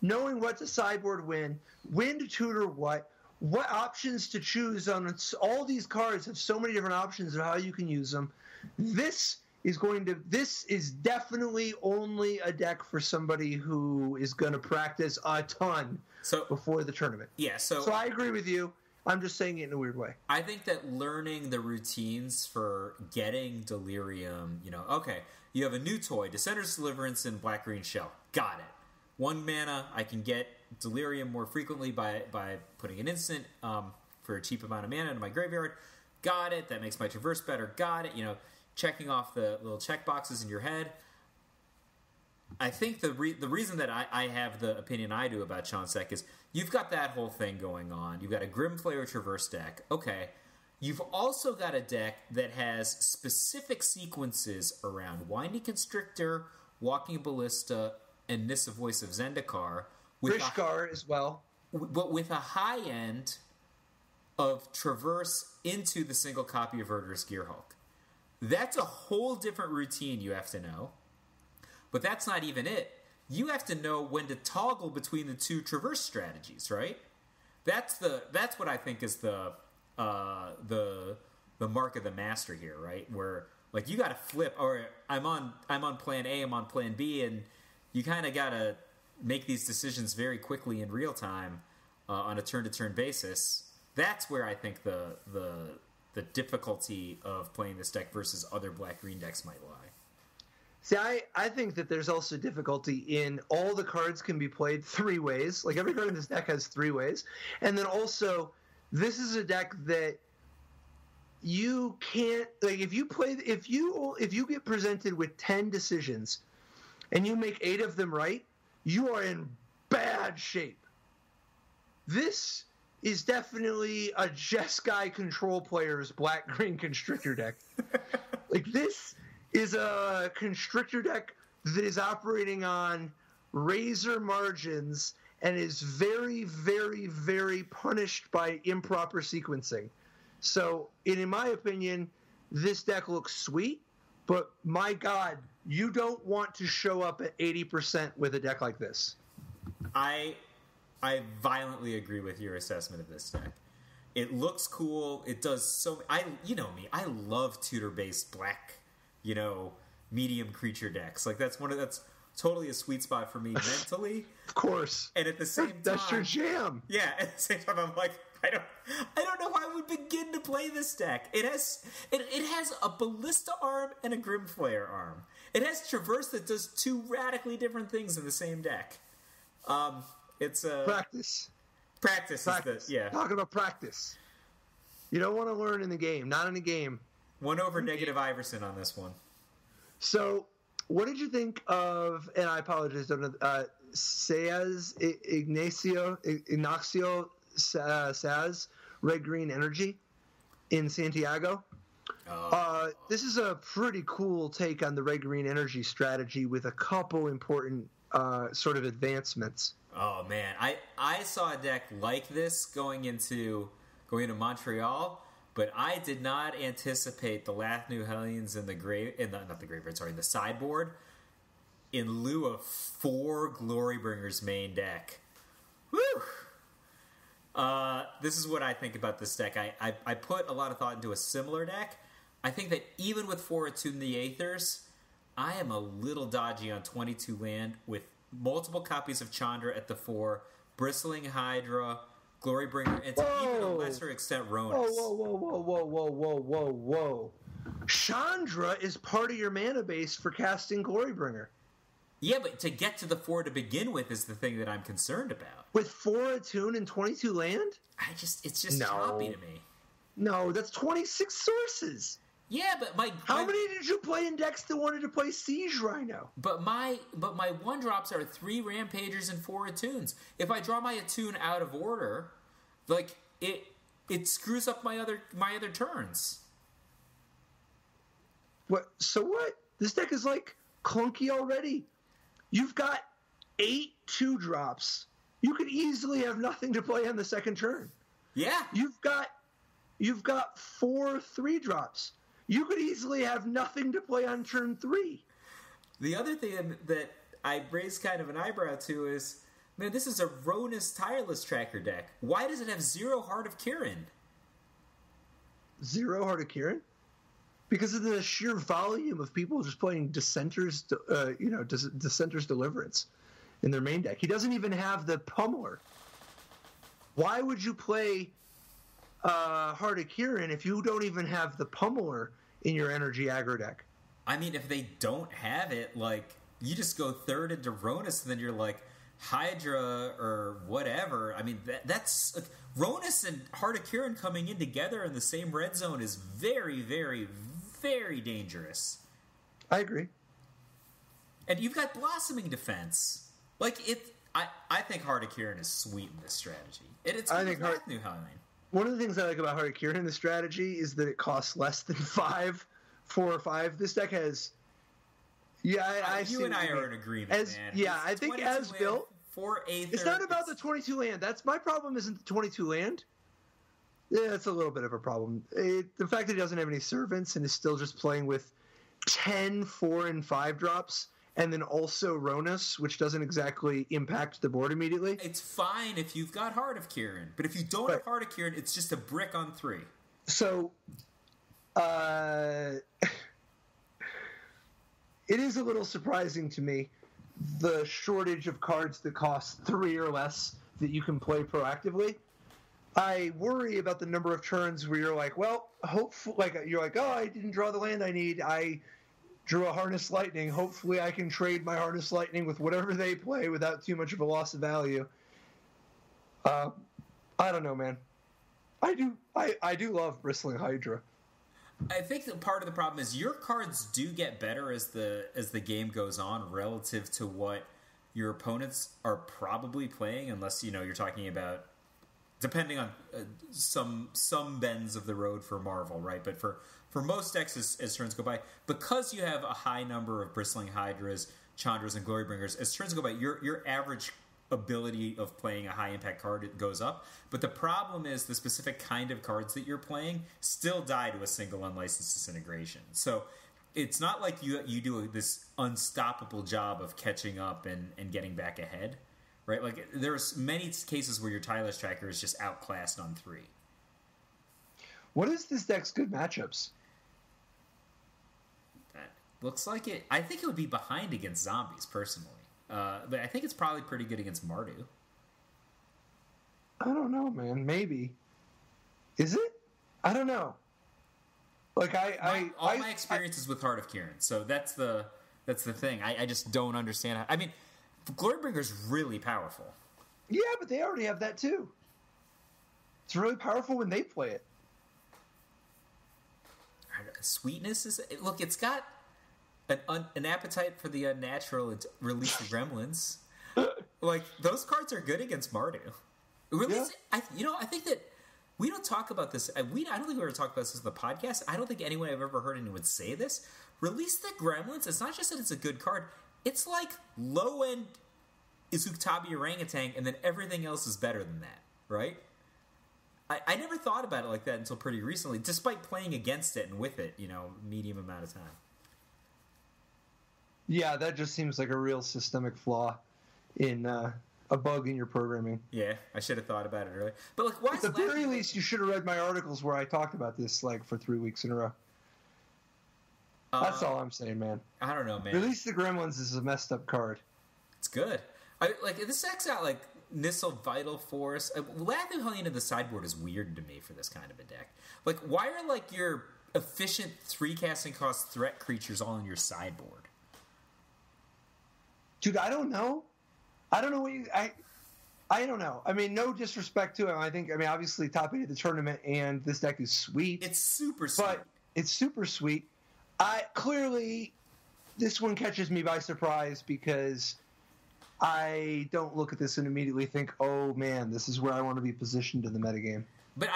Knowing what to sideboard when to tutor what what options to choose on. All these cards have so many different options of how you can use them. This is definitely only a deck for somebody who is going to practice a ton before the tournament. Yeah, so I agree with you. I'm just saying it in a weird way. I think that learning the routines for getting Delirium, okay, you have a new toy, Descender's Deliverance in Black-Green Shell. Got it. 1 mana, I can get Delirium more frequently by putting an instant for a cheap amount of mana into my graveyard. Got it. That makes my Traverse better. Got it. Checking off the little check boxes in your head. I think the reason that I have the opinion I do about Sean's deck is you've got that whole thing going on. You've got a Grimflayer Traverse deck. Okay. You've also got a deck that has specific sequences around Winding Constrictor, Walking Ballista, and Nissa Voice of Zendikar. Rishkar as well. But with a high end of Traverse into the single copy of Verdurous Gearhulk. That's a whole different routine you have to know. But that's not even it. You have to know when to toggle between the two Traverse strategies, right? That's what I think is the mark of the master here, right? Where like you got to flip, or I'm on plan A, I'm on plan B, and you kind of got to make these decisions very quickly in real time on a turn-to-turn basis. That's where I think the difficulty of playing this deck versus other black-green decks might lie. See, I think that there's also difficulty in all the cards can be played 3 ways. Like every card in this deck has 3 ways. And then also, this is a deck that you can't, like if you get presented with 10 decisions and you make 8 of them right, you are in bad shape. This is definitely a Jeskai control player's black-green Constrictor deck. Like, this is a Constrictor deck that is operating on razor margins and is very, very, very punished by improper sequencing. So, in my opinion, this deck looks sweet, but my God, you don't want to show up at 80% with a deck like this. I violently agree with your assessment of this deck. It looks cool. It does so. You know me. I love tutor-based black, medium creature decks. Like that's totally a sweet spot for me mentally. Of course. And at the same time, that's your jam. Yeah. At the same time, I'm like, I don't know how I would begin to play this deck. It has a Ballista arm and a Grimflayer arm. It has Traverse that does 2 radically different things in the same deck. It's practice. Practice. Talking about practice. You don't want to learn in the game, not in a game. 1 over negative Iverson on this one. So, what did you think of? And I apologize. Saz Ignacio Saz Red Green Energy in Santiago. This is a pretty cool take on the Red Green Energy strategy with a couple important sort of advancements. Oh man, I saw a deck like this going into Montreal, but I did not anticipate the Lathnu Hellions in the sideboard in lieu of 4 Glorybringers main deck. Woo! This is what I think about this deck. I put a lot of thought into a similar deck. I think that even with 4 Attune the Aethers, I am a little dodgy on 22 land with multiple copies of Chandra at the 4, Bristling Hydra, Glorybringer, and to even a lesser extent Ronus. Whoa. Chandra is part of your mana base for casting Glorybringer. Yeah, but to get to the 4 to begin with is the thing that I'm concerned about. With 4 Attune and 22 land? It's just choppy to me. No, that's 26 sources. Yeah, but how many did you play in decks that wanted to play Siege Rhino? But my 1-drops are 3 Rampagers and 4 Attunes. If I draw my Attune out of order, like it screws up my other turns. What? So what? This deck is like clunky already. You've got 8 2-drops. You could easily have nothing to play on the second turn. Yeah. You've got 4 3-drops. You could easily have nothing to play on turn 3. The other thing that I raised kind of an eyebrow to is Man, this is a Ronus Tireless Tracker deck. Why does it have 0 Heart of Kirin? 0 Heart of Kirin? Because of the sheer volume of people just playing Dissenter's Deliverance in their main deck. He doesn't even have the Pummeler. Why would you play Heart of Kirin if you don't even have the Pummeler in your energy aggro deck? I mean, if they don't have it, like, you just go third into Ronus, and then you're like, Hydra or whatever. I mean, that's... Like, Ronus and Heart of Kirin coming in together in the same red zone is very, very, very dangerous. I agree. And you've got Blossoming Defense. Like, I think Heart of Kirin is sweet in this strategy. It's I think New Halloween. One of the things I like about Heart of Kirin in this strategy is that it costs less than 4 or 5. This deck has... Yeah, you and I are in agreement, man. Yeah, I think as built... For it's not about the 22 land. That's my problem. Isn't the 22 land? Yeah, it's a little bit of a problem. The fact that he doesn't have any servants and is still just playing with 10 4 and 5 drops, and then also Ronus, which doesn't exactly impact the board immediately. It's fine if you've got Heart of Kirin, but if you don't have Heart of Kirin, it's just a brick on 3. So, it is a little surprising to me, the shortage of cards that cost 3 or less that you can play proactively. I worry about the number of turns where you're like, well, hopefully, you're like, oh, I didn't draw the land I need. I drew a Harness Lightning. Hopefully I can trade my Harness Lightning with whatever they play without too much of a loss of value. I don't know, man. I do love Bristling Hydra. I think that part of the problem is your cards do get better as the game goes on relative to what your opponents are probably playing, unless you're talking about, depending on some bends of the road for Marvel, right? But for most decks as turns go by, because you have a high number of Bristling Hydras, Chandras, and Glorybringers, as turns go by, your average ability of playing a high impact card goes up. But the problem is the specific kind of cards that you're playing still die to a single unlicensed disintegration. So it's not like you do this unstoppable job of catching up and getting back ahead, right? Like, there's many cases where your Tireless Tracker is just outclassed on 3. What is this deck's good matchups? That looks like it. I think it would be behind against zombies, personally. But I think it's probably pretty good against Mardu. I don't know, man. Maybe. Is it? I don't know. Like my experiences with Heart of Kirin, so that's the thing. I just don't understand. I mean, Glorybringer's really powerful. Yeah, but they already have that too. It's really powerful when they play it. Sweetness is look. It's got an appetite for the unnatural and release the gremlins. Like, those cards are good against Mardu. Release, yeah. I think that we don't talk about this. I don't think we ever talked about this in the podcast. I don't think anyone I've ever heard anyone say this. Release the gremlins. It's not just that it's a good card. It's like low end Izuktabi Orangutan, and then everything else is better than that, right? I never thought about it like that until pretty recently, despite playing against it and with it, medium amount of time. Yeah, that just seems like a real systemic flaw in a bug in your programming. Yeah, I should have thought about it earlier. But like, why? At the very least, you should have read my articles where I talked about this for 3 weeks in a row. That's all I'm saying, man. I don't know, man. Release the Gremlins is a messed up card. It's good. This deck's got Nissel, Vital Force. Lathu Hellion in the sideboard is weird to me for this kind of a deck. Like, why are your efficient 3 casting cost threat creatures all in your sideboard? Dude, I don't know. I don't know what I don't know. I mean, no disrespect to him. Obviously top 8 of the tournament, and this deck is sweet. It's super sweet. But it's super sweet. Clearly, this one catches me by surprise because I don't look at this and immediately think, oh man, this is where I want to be positioned in the metagame. But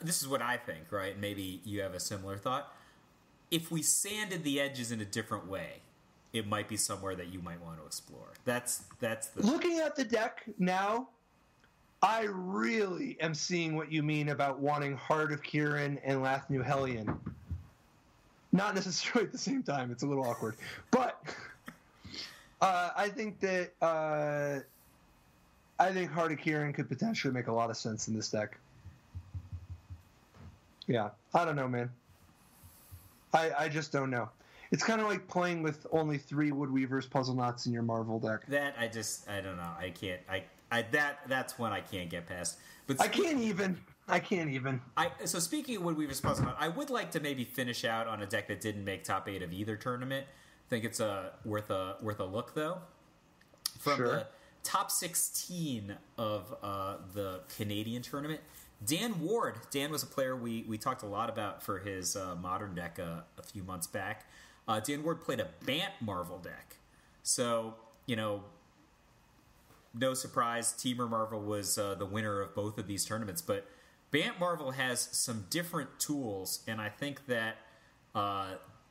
this is what I think, right? Maybe you have a similar thought. If we sanded the edges in a different way, it might be somewhere that you might want to explore. That's the... Looking at the deck now, I really am seeing what you mean about wanting Heart of Kirin and Lathu Hellion. Not necessarily at the same time. It's a little awkward. But I think that I think Heart of Kieran could potentially make a lot of sense in this deck. Yeah, I don't know, man. I just don't know. It's kind of like playing with only 3 Woodweaver's Puzzle Knots in your Marvel deck. I don't know. I can't. That's one I can't get past. But I can't even. So speaking of Woodweaver's Puzzle Knot, I would like to maybe finish out on a deck that didn't make top 8 of either tournament. I think it's worth a look though. From the top 16 of the Canadian tournament, Dan Ward. Dan was a player we talked a lot about for his Modern deck a few months back. Dan Ward played a Bant Marvel deck. So, no surprise, Teamer Marvel was the winner of both of these tournaments. But Bant Marvel has some different tools, and I think that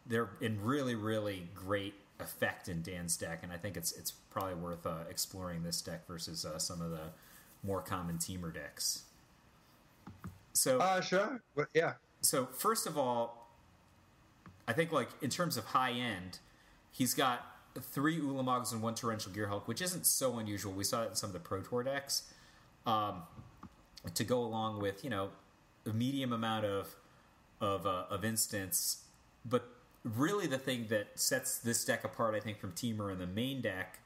they're in really, really great effect in Dan's deck, and I think it's probably worth exploring this deck versus some of the more common Teamer decks. So, sure, but yeah. So first of all, I think in terms of high end, he's got 3 Ulamogs and 1 Torrential Gearhulk, which isn't so unusual. We saw it in some of the Pro Tour decks. To go along with a medium amount of instance, but really the thing that sets this deck apart, I think, from Teamer in the main deck,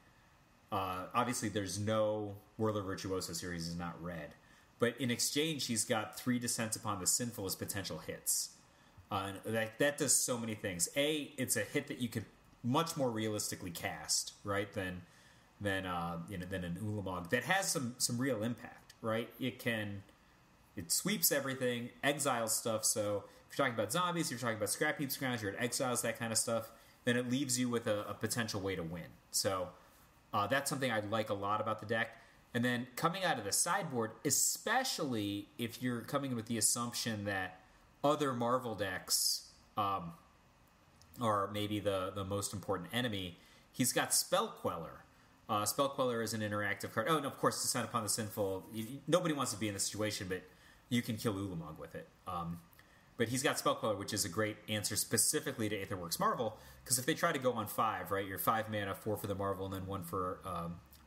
obviously there's no Whirler Virtuoso series is not red, but in exchange he's got 3 Descents Upon the Sinful as potential hits. That does so many things. It's a hit that you could much more realistically cast, right, than an Ulamog that has some real impact, right? It sweeps everything, exiles stuff. So if you're talking about zombies, you're talking about scrap heap scrounge, you're at exiles, that kind of stuff, then it leaves you with a potential way to win. So that's something I like a lot about the deck. And then coming out of the sideboard, especially if you're coming in with the assumption that other Marvel decks are maybe the most important enemy, he's got Spell Queller. Spell Queller is an interactive card. Oh, and of course, Descent Upon the Sinful. Nobody wants to be in this situation, but you can kill Ulamog with it. But he's got Spell Queller, which is a great answer specifically to Aetherworks Marvel, because if they try to go on 5, right, you're 5 mana, 4 for the Marvel, and then 1 for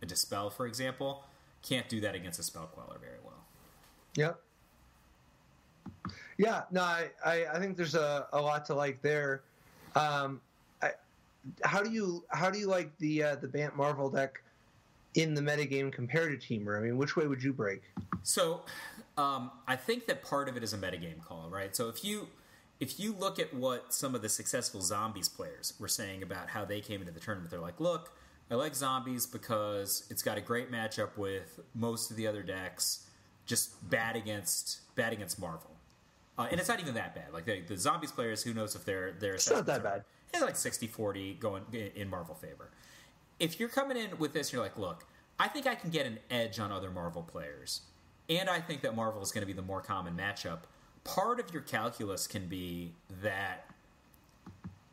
a Dispel, for example, can't do that against a Spell Queller very well. Yep. Yeah, no, I think there's a lot to like there. How do you like the Bant Marvel deck in the metagame compared to Teamer? I mean, which way would you break? So, I think that part of it is a metagame call, right? So if you look at what some of the successful Zombies players were saying about how they came into the tournament, they're like, look, I like Zombies because it's got a great matchup with most of the other decks, just bad against Marvel. And it's not even that bad. Like the Zombies players, who knows if they're it's not that bad. It's like 60-40 going in Marvel favor. If you're coming in with this, you're like, look, I think I can get an edge on other Marvel players, and I think that Marvel is going to be the more common matchup. Part of your calculus can be that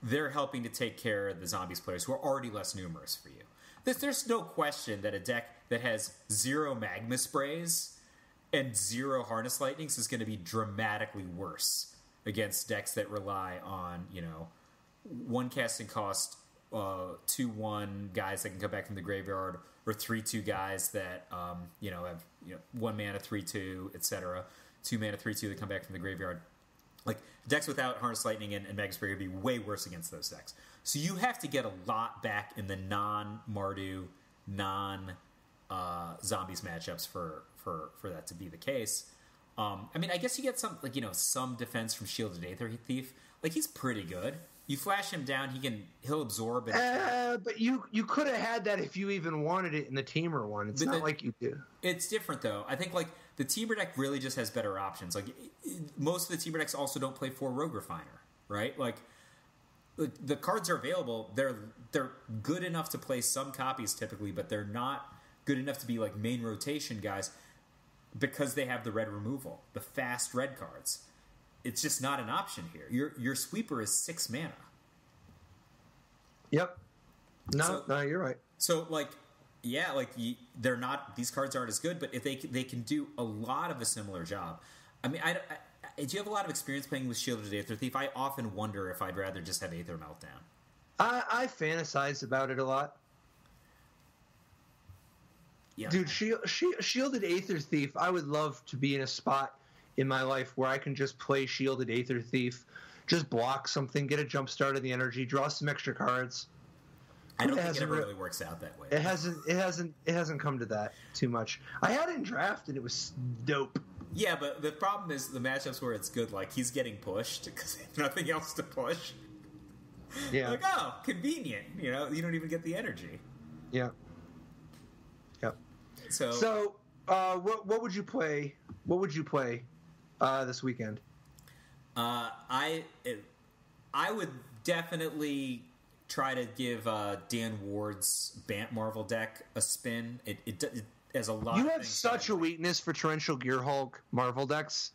they're helping to take care of the Zombies players who are already less numerous for you. There's no question that a deck that has 0 Magma Sprays and 0 Harness Lightnings is going to be dramatically worse against decks that rely on, 1 casting cost, 2/1 guys that can come back from the graveyard, or 3/2 guys that have 1 mana 3/2, etc. 2 mana 3/2 that come back from the graveyard. Like decks without Harness Lightning and Magma Spray would be way worse against those decks. So you have to get a lot back in the non-Mardu, non-Zombies matchups for that to be the case. I mean, I guess you get some some defense from Shielded Aether Thief. Like he's pretty good. You flash him down, he'll absorb it. But you could have had that if you even wanted it in the Teamer one. It's not like you do. It's different though. I think the Teamer deck really just has better options. Like most of the Teamer decks also don't play 4 Rogue Refiner, right? Like the cards are available. They're good enough to play some copies typically, but they're not good enough to be like main rotation guys because they have the red removal, the fast red cards. It's just not an option here. Your sweeper is 6 mana. Yep. No, you're right. So they're not. These cards aren't as good, but if they can do a lot of a similar job. I mean, do you have a lot of experience playing with Shielded Aether Thief? I often wonder if I'd rather just have Aether Meltdown. I fantasize about it a lot. Yeah. Dude, Shielded Aether Thief, I would love to be in a spot in my life where I can just play Shielded Aether Thief, just block something, get a jump start of the energy, draw some extra cards. I don't think it ever really works out that way. It hasn't come to that too much. I had it in draft and it was dope. Yeah, but the problem is the matchups where it's good, like he's getting pushed because there's nothing else to push. Yeah. Like, oh, convenient. You know, you don't even get the energy. Yeah. Yep. So, what would you play? What would you play this weekend? I would definitely try to give Dan Ward's Bant Marvel deck a spin. It has a lot. You have such a weakness for Torrential Gearhulk Marvel decks.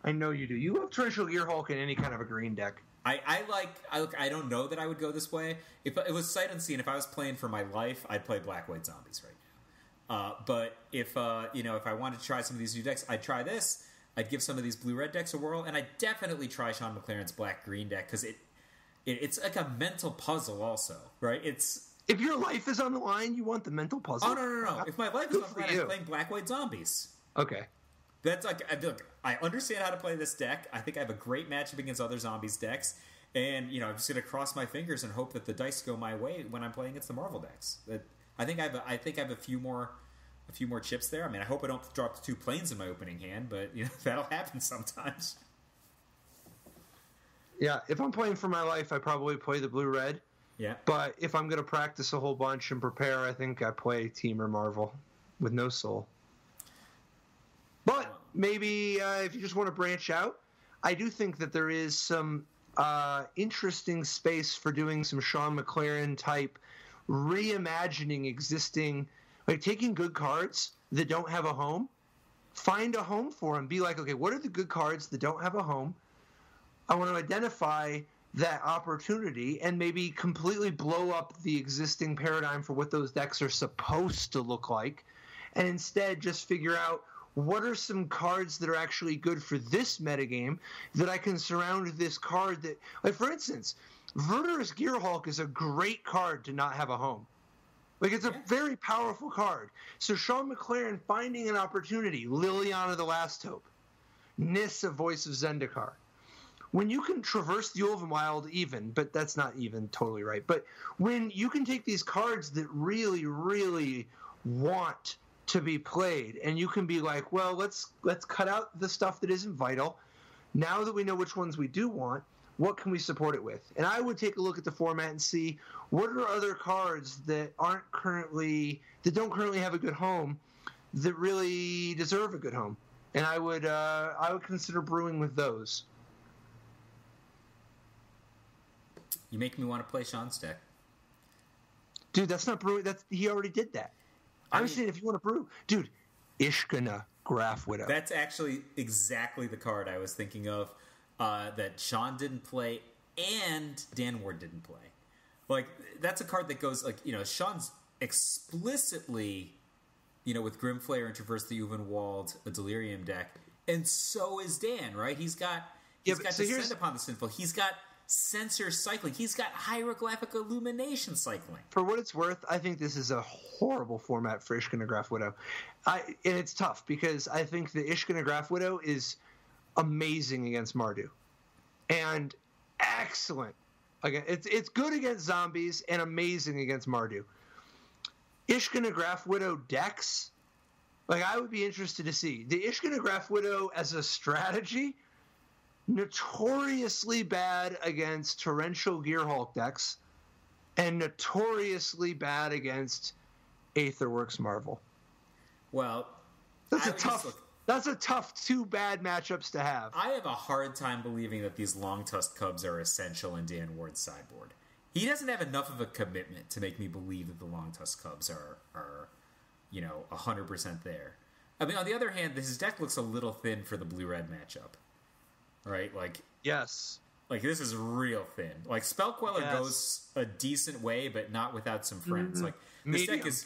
I know you do. You have Torrential Gearhulk in any kind of a green deck. I don't know that I would go this way. If it was sight unseen, if I was playing for my life, I'd play Black White Zombies right now. But if if I wanted to try some of these new decks, I'd try this. I'd give some of these blue red decks a whirl, and I'd definitely try Sean McLaren's black green deck because it's like a mental puzzle also, right? If your life is on the line, you want the mental puzzle. Oh no! If my life is on the line, I'm playing Black White Zombies. Okay. That's like I understand how to play this deck. I think I have a great matchup against other zombies decks, and I'm just gonna cross my fingers and hope that the dice go my way when I'm playing against the Marvel decks. I think I have a few more chips there. I mean, I hope I don't drop 2 planes in my opening hand, but that'll happen sometimes. Yeah, if I'm playing for my life, I probably play the blue-red. Yeah. But if I'm going to practice a whole bunch and prepare, I think I play Team or Marvel with no soul. But maybe if you just want to branch out, I do think that there is some interesting space for doing some Sean McLaren type reimagining existing, like taking good cards that don't have a home, find a home for them. Be like, okay, what are the good cards that don't have a home? I want to identify that opportunity and maybe completely blow up the existing paradigm for what those decks are supposed to look like, and instead just figure out what are some cards that are actually good for this metagame that I can surround this card that, like for instance, Verdurous Gearhulk is a great card to not have a home. Like, it's a very powerful card. So Sean McLaren finding an opportunity, Liliana the Last Hope, Nissa Voice of Zendikar. When you can traverse the Ulvenwild even, but that's not even totally right, but when you can take these cards that really, really want to be played, and you can be like, well, let's cut out the stuff that isn't vital. Now that we know which ones we do want, what can we support it with? And I would take a look at the format and see what are other cards that don't currently have a good home that really deserve a good home. And I would consider brewing with those. You make me want to play Sean's deck. Dude, that's not brewing. He already did that. I'm saying if you want to brew, dude, Ishkana Graph Widow. That's actually exactly the card I was thinking of that Sean didn't play and Dan Ward didn't play. Like, that's a card that goes, like, Sean's explicitly, with Grimflayer and Traverse the Uvenwald, a Delirium deck, and so is Dan, right? He's got Descend Upon the Sinful. He's got Censor cycling. He's got Hieroglyphic Illumination cycling. For what it's worth, I think this is a horrible format for Ishkana Graph Widow. And it's tough because I think the Ishkana Graph Widow is amazing against Mardu. And excellent. Again, it's good against zombies and amazing against Mardu. Ishkana Graph Widow decks, like, I would be interested to see. The Ishkana Graph Widow as a strategy, notoriously bad against Torrential Gearhulk decks and notoriously bad against Aetherworks Marvel. Well, that's a tough 2 bad matchups to have. I have a hard time believing that these long-tusked cubs are essential in Dan Ward's sideboard. He doesn't have enough of a commitment to make me believe that the long-tusked cubs are 100% there. I mean, on the other hand, his deck looks a little thin for the blue-red matchup. Right? Like, yes. Like, this is real thin. Like, Spellqueller goes a decent way, but not without some friends. Mm-hmm. Like, this deck is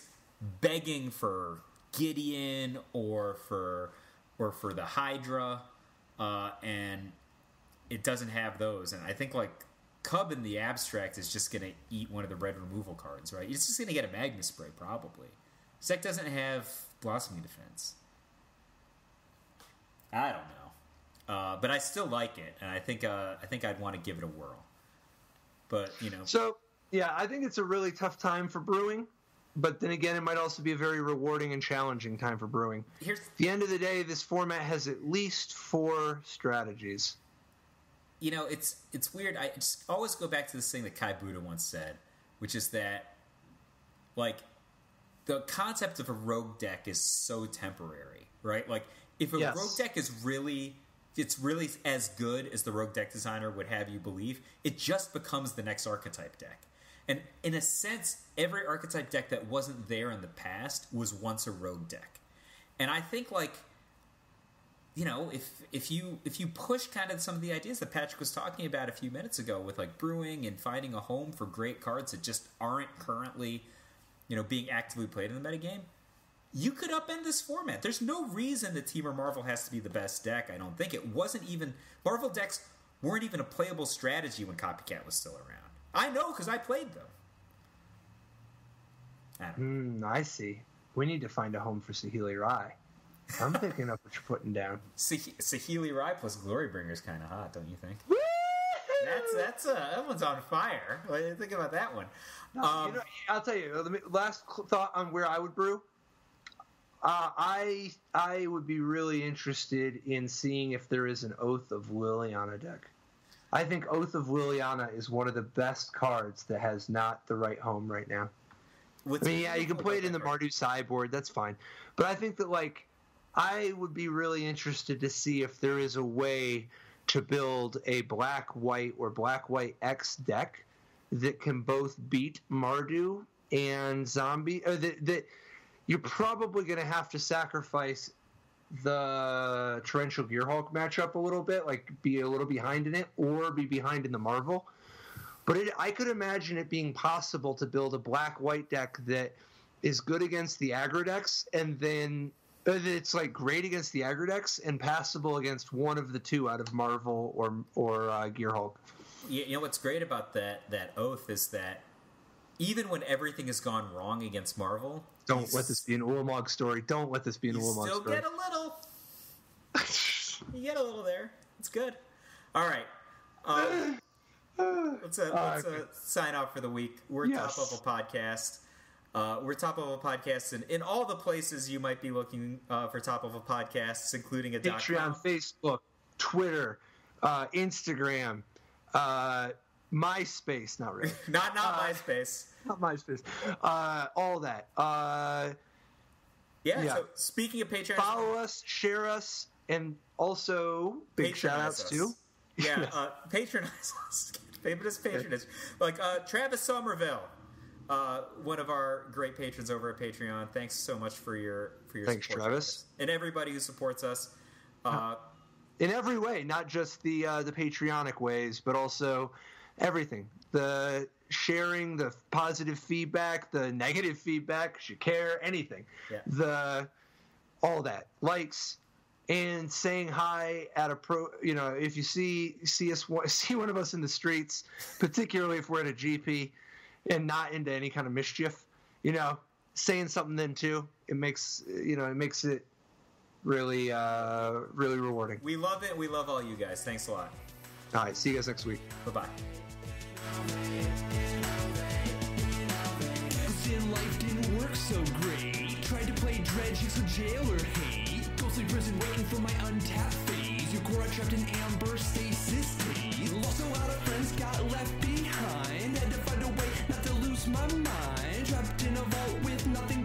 begging for Gideon or for the Hydra, and it doesn't have those. And I think, like, Cub in the abstract is just going to eat one of the red removal cards, right? It's just going to get a Magma Spray, probably. This deck doesn't have Blossoming Defense. I don't know. But I still like it, and I think I'd want to give it a whirl. But, So, yeah, I think it's a really tough time for brewing. But then again, it might also be a very rewarding and challenging time for brewing. At the end of the day, this format has at least 4 strategies. It's weird. I just always go back to this thing that Kai Buddha once said, which is that, like, the concept of a rogue deck is so temporary, right? Like, if a rogue deck is really as good as the rogue deck designer would have you believe, it just becomes the next archetype deck. And in a sense, every archetype deck that wasn't there in the past was once a rogue deck. And I think, like, if you push kind of some of the ideas that Patrick was talking about a few minutes ago with, like, brewing and finding a home for great cards that just aren't currently, being actively played in the metagame, you could upend this format. There's no reason that Team or Marvel has to be the best deck, I don't think. It wasn't even... Marvel decks weren't even a playable strategy when Copycat was still around. I know, because I played them. I see. We need to find a home for Saheeli Rai. I'm picking up what you're putting down. Saheeli Rai plus Glorybringer is kind of hot, don't you think? That one's on fire. What do you think about that one? No, I'll tell you. Last thought on where I would brew. I would be really interested in seeing if there is an Oath of Liliana deck. I think Oath of Liliana is one of the best cards that has not the right home right now. You can play it in the Mardu sideboard. That's fine. But I think that, like, I would be really interested to see if there is a way to build a black-white or black-white X deck that can both beat Mardu and Zombie. Or that you're probably going to have to sacrifice the Torrential Gearhulk matchup a little bit, like be a little behind in it, or be behind in the Marvel. But I could imagine it being possible to build a black-white deck that is good against the aggro decks, and then it's like great against the aggro decks and passable against one of the two out of Marvel or Gearhulk. You know what's great about that Oath is that even when everything has gone wrong against Marvel... Don't let this be an Ulamog story. Don't let this be an Ulamog story. You still get a little. You get a little there. It's good. All right. Let's sign off for the week. We're Top Level Podcast. We're Top Level Podcasts in all the places you might be looking for Top Level Podcasts, including a Patreon, Facebook, Twitter, Instagram, MySpace. Not really. not MySpace. Not MySpace. All that. So speaking of Patreon, follow us, share us, and also big shout-outs too. Yeah, patronize us. Patronage. Like Travis Somerville, one of our great patrons over at Patreon. Thanks so much for your Thanks, support, Travis. And everybody who supports us. In every way, not just the Patreonic ways, but also everything. The sharing, the positive feedback, the negative feedback, you care, anything. Yeah. All that. Likes and saying hi at a if you see one of us in the streets, particularly if we're at a GP and not into any kind of mischief, saying something then too, it makes it really really rewarding. We love it. We love all you guys. Thanks a lot. All right, see you guys next week. Bye-bye. Life didn't work so great. Tried to play dredge, it's a jailer hate. Ghostly prison waiting for my untapped phase. Your core trapped in amber stasis state. Lost a lot of friends, got left behind. Had to find a way not to lose my mind. Trapped in a vault with nothing